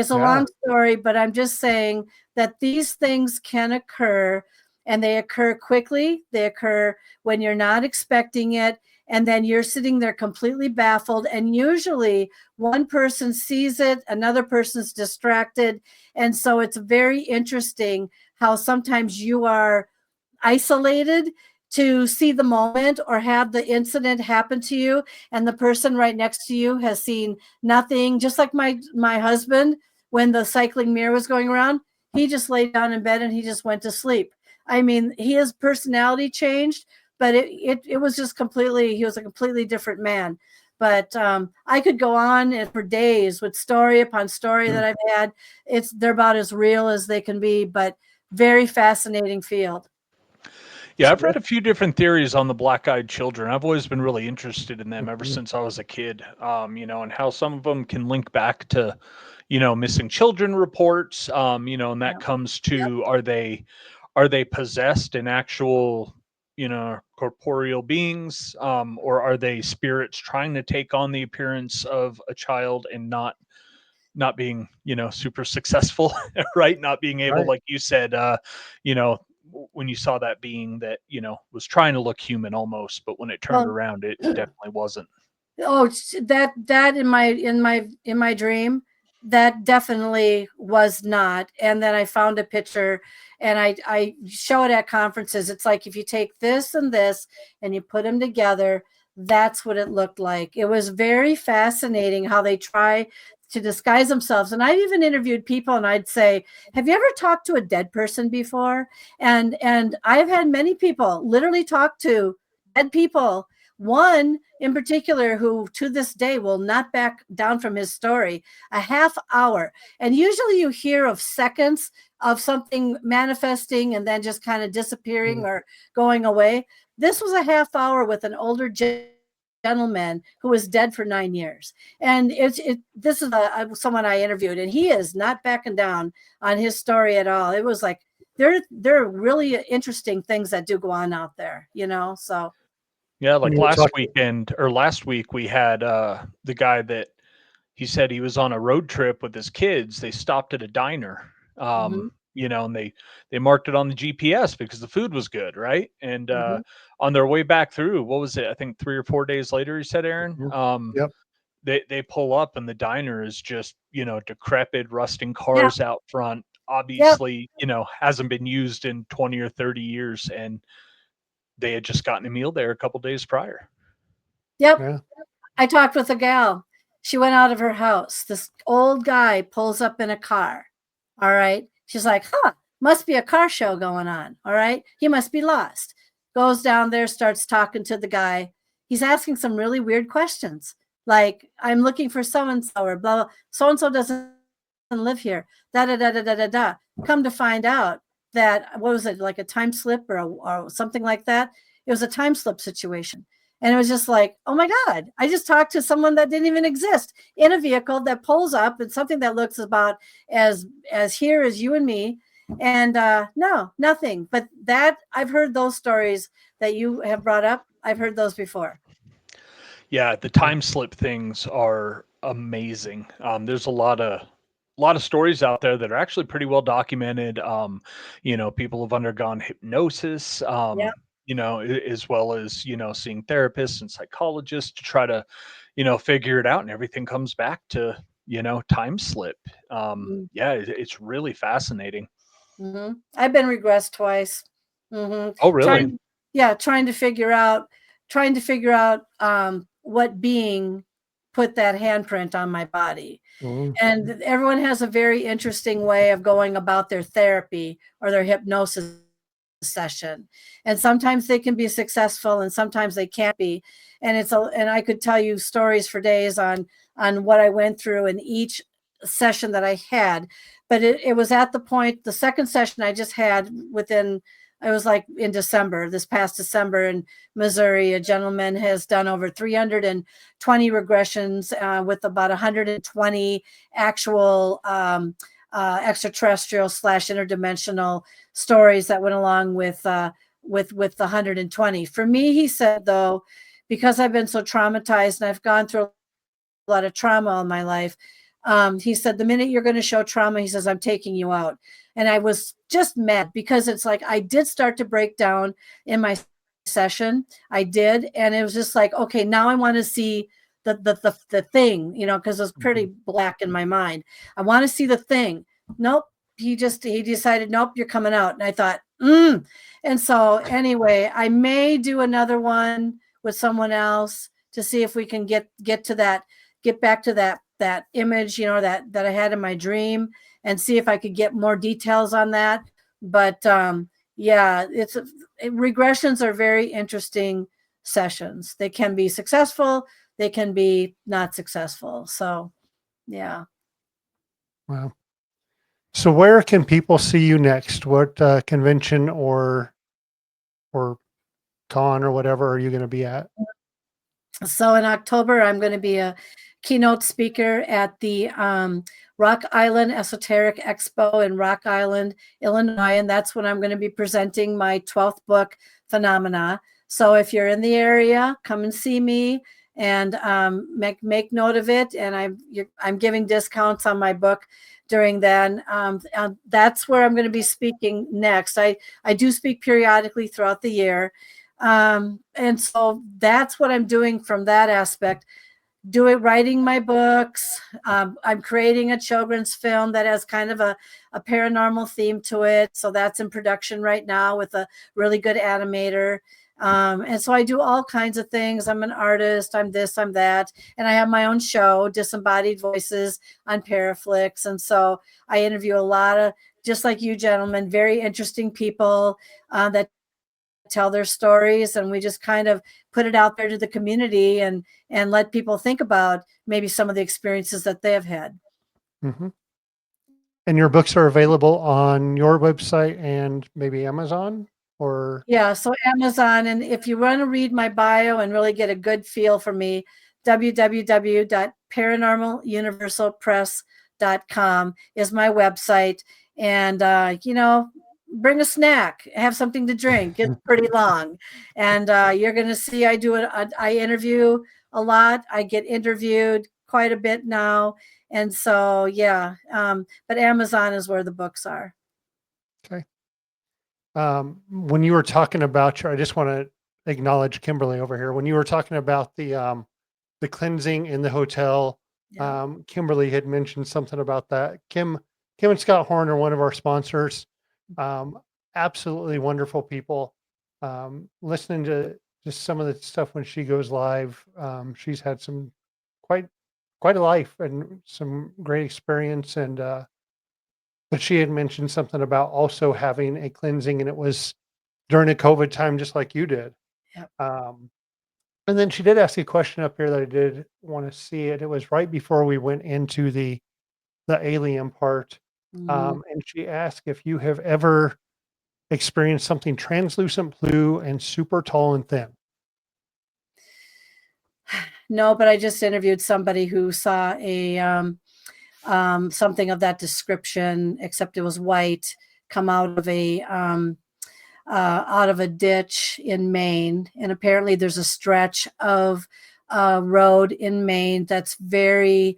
long story, but I'm just saying that these things can occur, and they occur quickly. They occur when you're not expecting it, and then you're sitting there completely baffled. And usually one person sees it, another person's distracted. And so it's very interesting how sometimes you are isolated to see the moment or have the incident happen to you, and the person right next to you has seen nothing. Just like my husband, when the cycling mirror was going around, he just laid down in bed and he just went to sleep. I mean, his personality changed, but it was just he was a completely different man. But I could go on for days with story upon story that I've had. They're about as real as they can be, but very fascinating field.
Yeah, I've read a few different theories on the black-eyed children. I've always been really interested in them ever since I was a kid, and how some of them can link back to, missing children reports, and that comes to, are they possessed in actual, corporeal beings, or are they spirits trying to take on the appearance of a child and not being, super successful, right? Not being able, like you said, when you saw that being that, was trying to look human almost, but when it turned around, it definitely wasn't.
Oh, that in my dream, that definitely was not. And then I found a picture, and I show it at conferences. It's like, if you take this and this and you put them together, that's what it looked like. It was very fascinating how they try to disguise themselves. And I've even interviewed people, and I'd say, have you ever talked to a dead person before? And I've had many people literally talk to dead people. One in particular, who to this day will not back down from his story, a half hour. And usually you hear of seconds of something manifesting and then just kind of disappearing or going away. This was a half hour with an older gentleman who was dead for 9 years. And this is someone I interviewed, and he is not backing down on his story at all. It was like, there are really interesting things that do go on out there, so.
Yeah, like last week we had the guy that he said he was on a road trip with his kids. They stopped at a diner,
Hmm.
and they marked it on the GPS because the food was good, right? And
Hmm.
on their way back through, what was it? I think 3 or 4 days later, he said, Aaron,
Mhm. Yep.
they pull up and the diner is just decrepit, rusting
Yeah.
cars out front.
Yep.
Obviously, hasn't been used in 20 or 30 years, and they had just gotten a meal there a couple days prior.
Yep.
Yeah.
I talked with a gal. She went out of her house. This old guy pulls up in a car. All right. She's like, huh, must be a car show going on. All right. He must be lost. Goes down there, starts talking to the guy. He's asking some really weird questions. Like, I'm looking for so and so, or blah, blah. So and so doesn't live here. Da da da da da da da. Come to find out that, what was it, like a time slip or something like that? It was a time slip situation. And it was just like, oh my God, I just talked to someone that didn't even exist in a vehicle that pulls up and something that looks about as here as you and me. And no, nothing. But that, I've heard those stories that you have brought up. I've heard those before.
Yeah, the time slip things are amazing. There's a lot of stories out there that are actually pretty well documented. People have undergone hypnosis,
Yeah.
as well as seeing therapists and psychologists to try to figure it out, and everything comes back to time slip. Yeah, it's really fascinating.
Mm-hmm. I've been regressed twice. Mm-hmm.
Oh, really?
Yeah, trying to figure out what being put that handprint on my body.
Mhm.
And everyone has a very interesting way of going about their therapy or their hypnosis session. And sometimes they can be successful and sometimes they can't be. And I could tell you stories for days on what I went through in each session that I had. But it was at the point, the second session I just had it was like in December, this past December in Missouri. A gentleman has done over 320 regressions with about 120 actual extraterrestrial / interdimensional stories that went along with the 120. For me, he said, though, because I've been so traumatized and I've gone through a lot of trauma all my life, he said, the minute you're going to show trauma, he says, I'm taking you out. And I was just mad because it's like I did start to break down in my session. I did. And it was just like, okay, now I want to see the thing, because it was pretty
Mhm.
black in my mind. I want to see the thing. Nope. He decided, nope, you're coming out. And I thought, And so anyway, I may do another one with someone else to see if we can get to that, get back to that image, that I had in my dream, and see if I could get more details on that. But yeah, regressions are very interesting sessions. They can be successful, they can be not successful. So yeah.
Wow. So where can people see you next? What convention or con or whatever are you going to be at?
So in October, I'm going to be a keynote speaker at the Rock Island Esoteric Expo in Rock Island, Illinois. And that's when I'm going to be presenting my 12th book, Phenomena. So if you're in the area, come and see me and make note of it. And I'm giving discounts on my book during then. That's where I'm going to be speaking next. I do speak periodically throughout the year. And so that's what I'm doing from that aspect. Writing my books. I'm creating a children's film that has kind of a paranormal theme to it. So that's in production right now with a really good animator. And so I do all kinds of things. I'm an artist. I'm this, I'm that. And I have my own show, Disembodied Voices, on Paraflix. And so I interview a lot of, just like you gentlemen, very interesting people that tell their stories, and we just kind of put it out there to the community and let people think about maybe some of the experiences that they have had.
Hmm. And your books are available on your website and maybe Amazon or
Yeah, so Amazon, and if you want to read my bio and really get a good feel for me, www.paranormaluniversalpress.com is my website. And bring a snack, have something to drink. It's pretty long, and you're going to see I interview a lot. I get interviewed quite a bit now. And so, yeah. But Amazon is where the books are.
Okay. When you were talking about I just want to acknowledge Kimberly over here. When you were talking about the cleansing in the hotel,
Yeah.
Kimberly had mentioned something about that. Kim and Scott Horn are one of our sponsors. Absolutely wonderful people. Listening to just some of the stuff when she goes live, she's had some quite quite a life and some great experience. And but she had mentioned something about also having a cleansing, and it was during a COVID time, just like you did.
Yep.
And then she did ask a question up here that I did want to see it. It was right before we went into the alien part.
Mhm.
And she asked if you have ever experienced something translucent blue and super tall and thin.
No, but I just interviewed somebody who saw a something of that description, except it was white, come out of a ditch in Maine. And apparently there's a stretch of road in Maine that's very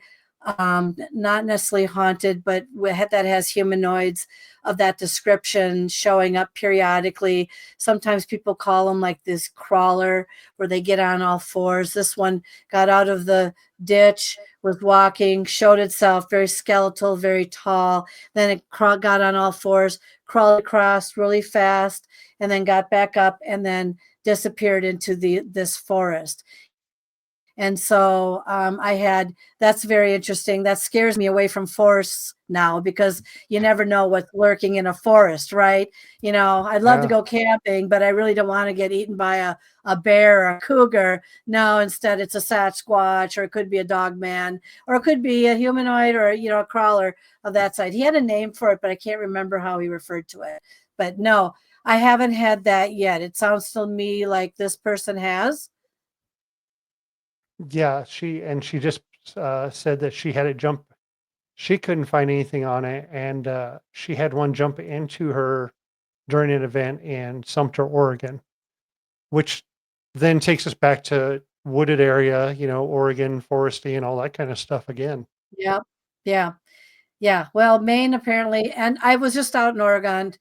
not necessarily haunted, but that has humanoids of that description showing up periodically. Sometimes people call them like this crawler where they get on all fours. This one got out of the ditch, was walking, showed itself very skeletal, very tall. Then it got on all fours, crawled across really fast, and then got back up and then disappeared into this forest. And so that's very interesting. That scares me away from forests now because you never know what's lurking in a forest, right? I'd love to
Yeah.
go camping, but I really don't want to get eaten by a bear or a cougar. No, instead it's a Sasquatch, or it could be a dog man, or it could be a humanoid, or, a crawler of that side. He had a name for it, but I can't remember how he referred to it. But no, I haven't had that yet. It sounds to me like this person has.
Yeah, she just said that she had it jump. She couldn't find anything on it, and she had one jump into her during an event in Sumter, Oregon, which then takes us back to wooded area, Oregon, foresty, and all that kind of stuff again.
Yeah. Yeah. Yeah. Well, Maine apparently, and I was just out in Oregon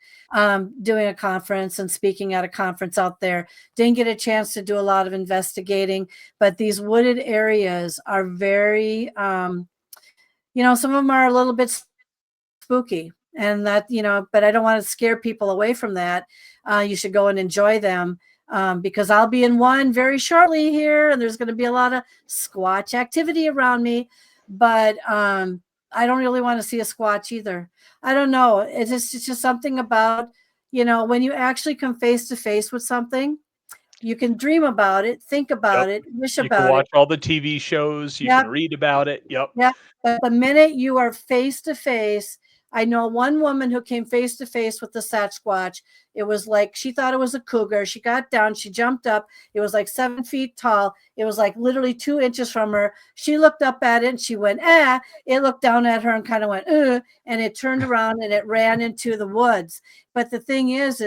doing a conference and speaking at a conference out there. Didn't get a chance to do a lot of investigating, but these wooded areas are very, some of them are a little bit spooky, and that, but I don't want to scare people away from that. You should go and enjoy them. Because I'll be in one very shortly here, and there's going to be a lot of Squatch activity around me. But I don't really want to see a Squatch either. I don't know. It's just something about, when you actually come face to face with something, you can dream about it, think
Yep.
about it, wish
You can
about it.
watch all the TV shows. You
Yeah.
can read about it. Yep.
Yeah, but the minute you are face to face, I know one woman who came face to face with the Sasquatch. It was like she thought it was a cougar. She got down, she jumped up. It was like 7 feet tall. It was like literally 2 inches from her. She looked up at it and she went, ah. It looked down at her and kind of went, and it turned around and it ran into the woods. But the thing is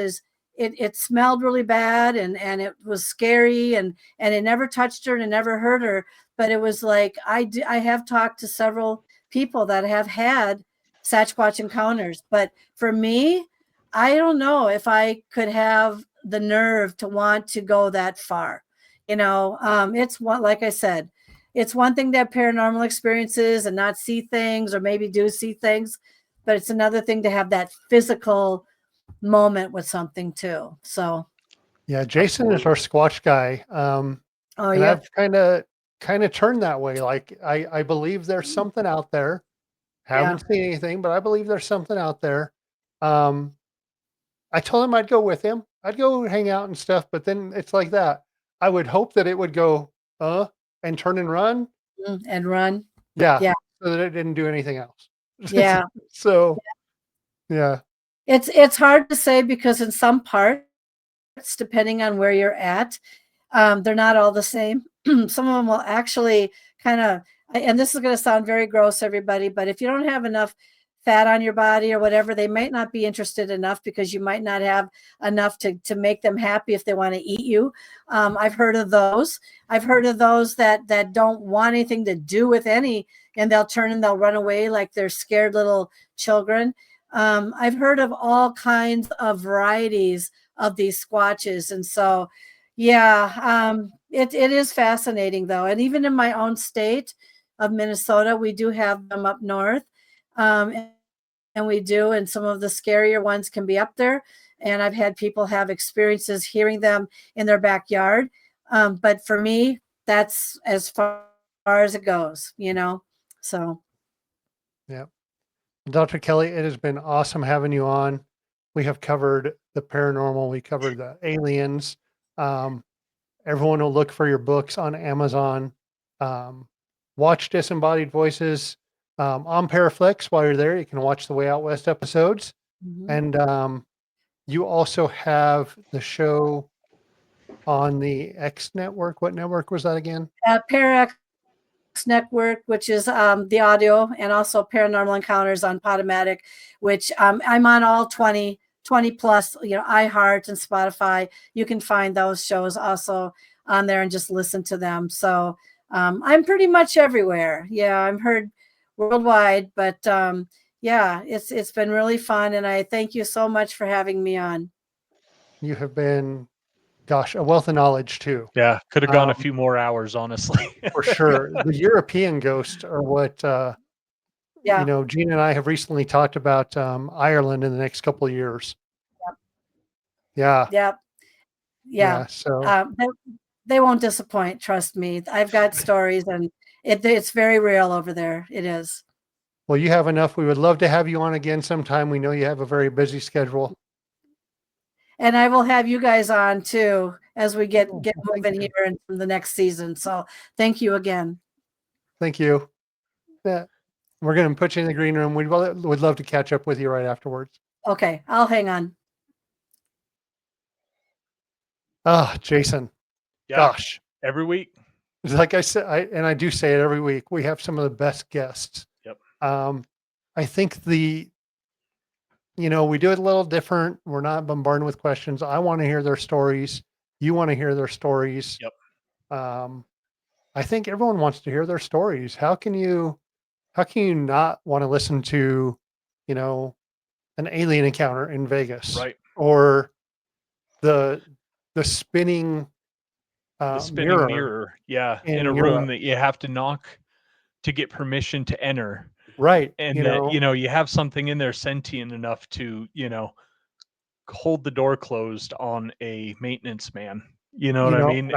it smelled really bad, and it was scary, and it never touched her and it never hurt her. But it was like I have talked to several people that have had Sasquatch encounters, but for me, I don't know if I could have the nerve to want to go that far. It's one, like I said, it's one thing to have paranormal experiences and not see things, or maybe do see things, but it's another thing to have that physical moment with something too. So,
Yeah, Jason is our Squatch guy,
oh
and
yeah,
I've kind of turned that way. Like I believe there's something out there.
yeah,
Haven't seen anything, but I believe there's something out there. Um, I told him I'd go with him. I'd go hang out and stuff, but then it's like that. I would hope that it would go, and turn and run.
and run.
Yeah,
Yeah,
so that it didn't do anything else.
yeah.
So, yeah.
It's hard to say because in some parts, depending on where you're at, they're not all the same. Some of them will actually kind of, and this is going to sound very gross, everybody, but if you don't have enough fat on your body or whatever, they might not be interested enough because you might not have enough to make them happy if they want to eat you. I've heard of those. I've heard of those that don't want anything to do with any, and they'll turn and they'll run away like they're scared little children. I've heard of all kinds of varieties of these squatches. And so, yeah, it is fascinating though. And even in my own state of Minnesota, we do have them up north. And we do, and some of the scarier ones can be up there. And I've had people have experiences hearing them in their backyard. But for me, that's as far as it goes, so.
Yeah. Dr. Kelly, it has been awesome having you on. We have covered the paranormal. We covered the aliens. Everyone will look for your books on Amazon. Watch Disembodied Voices on Paraflix. While you're there, you can watch the Way Out West episodes.
Mm-hmm.
And you also have the show on the X network. What network was that again?
Parax Network, which is the audio, and also Paranormal Encounters on Podomatic, which I'm on all 20 plus, iHeart and Spotify. You can find those shows also on there and just listen to them. So I'm pretty much everywhere. Yeah, I'm heard worldwide, but yeah, it's been really fun, and I thank you so much for having me on.
You have been, gosh, a wealth of knowledge too.
Yeah, could have gone a few more hours, honestly.
For sure. The European ghosts are what,
Yeah.
Gene and I have recently talked about Ireland in the next couple of years. Yeah.
Yep. Yeah.
So
They won't disappoint. Trust me. I've got stories, and it's very real over there. It is.
well, you have enough. We would love to have you on again sometime. We know you have a very busy schedule.
And I will have you guys on too as we get
Thank
moving
you.
here in the next season. So thank you again.
Thank you. Yeah. We're going to put you in the green room. We'd love to catch up with you right afterwards.
Okay, I'll hang on.
Jason.
Yeah,
Gosh.
every week.
Like I said, I do say it every week, we have some of the best guests.
Yep.
I think we do it a little different. We're not bombarded with questions. I want to hear their stories. You want to hear their stories.
Yep.
I think everyone wants to hear their stories. How can you not want to listen to, an alien encounter in Vegas,
Right.
or the spinning
The spinning mirror. Yeah. In a room that you have to knock to get permission to enter.
Right.
And that, you have something in there sentient enough to, hold the door closed on a maintenance man. You know what I mean?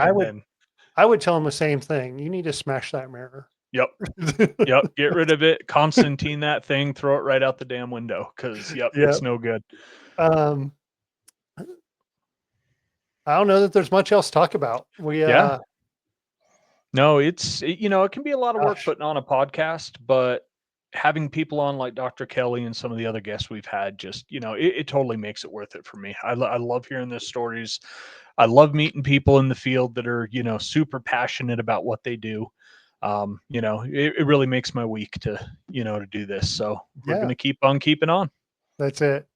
I would tell him the same thing. You need to smash that mirror.
Yep. Yep. Get rid of it. Constantine that thing, throw it right out the damn window. Cause it's no good.
I don't know that there's much else to talk about.
No, it can be a lot of work putting on a podcast, but having people on like Dr. Kelly and some of the other guests we've had, just, it totally makes it worth it for me. I love hearing their stories. I love meeting people in the field that are, super passionate about what they do. It really makes my week to do this. So we're going to keep on keeping on.
That's it.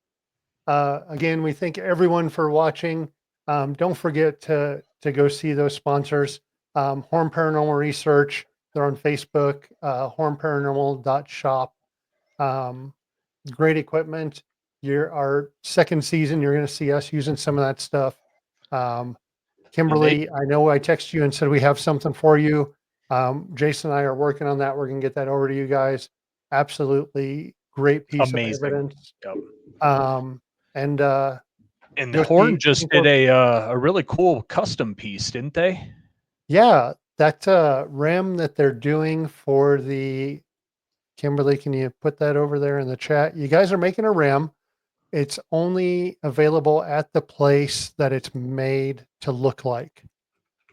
Again, we thank everyone for watching. Don't forget to go see those sponsors. Horn Paranormal Research. They're on Facebook, hornparanormal.shop. Great equipment. Our second season, you're going to see us using some of that stuff. Kimberly, I know I texted you and said we have something for you. Jason and I are working on that. We're going to get that over to you guys. Absolutely great piece of evidence.
Yep.
And
the Horn just did a really cool custom piece, didn't they?
Yeah, that REM that they're doing for the Kimberly, can you put that over there in the chat? You guys are making a REM. It's only available at the place that it's made to look like.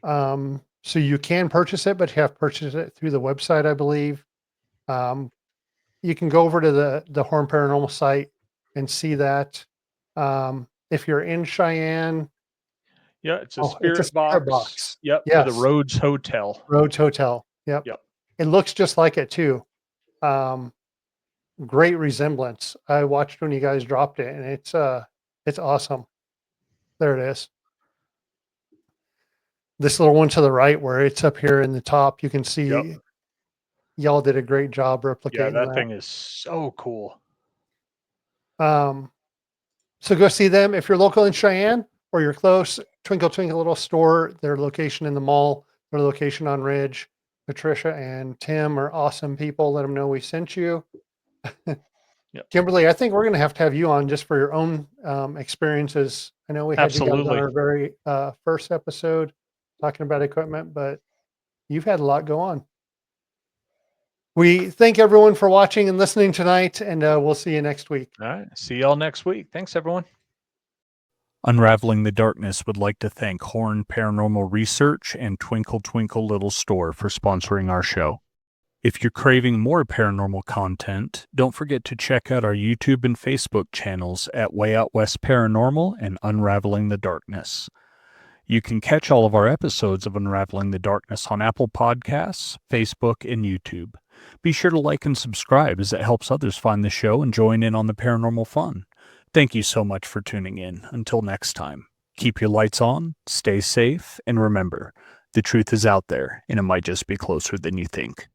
So you can purchase it, but you have to purchase it through the website, I believe. You can go over to the Horn Paranormal site and see that. If you're in Cheyenne,
it's a spirit box. Yep.
Yes.
For the Rhodes Hotel.
Rhodes Hotel. Yep. It looks just like it too. great resemblance. I watched when you guys dropped it, and it's awesome. There it is. This little one to the right, where it's up here in the top, you can see
Yep.
y'all did a great job
Yeah,
replicating
that
that.
thing is so cool.
So go see them if you're local in Cheyenne or you're close. Twinkle Twinkle Little Store, their location in the mall, their location on Ridge. Patricia and Tim are awesome people. Let them know we sent you.
Yep.
Kimberly, I think we're going to have you on just for your own experiences. I know we had you guys on
Absolutely.
our very first episode talking about equipment, but you've had a lot go on. We thank everyone for watching and listening tonight, and we'll see you next week.
All right. See y'all next week. Thanks, everyone. Unraveling the Darkness would like to thank Horn Paranormal Research and Twinkle Twinkle Little Store for sponsoring our show. If you're craving more paranormal content, don't forget to check out our YouTube and Facebook channels at Way Out West Paranormal and Unraveling the Darkness. You can catch all of our episodes of Unraveling the Darkness on Apple Podcasts, Facebook, and YouTube. Be sure to like and subscribe as it helps others find the show and join in on the paranormal fun. Thank you so much for tuning in. Until next time, keep your lights on, stay safe, and remember, the truth is out there, and it might just be closer than you think.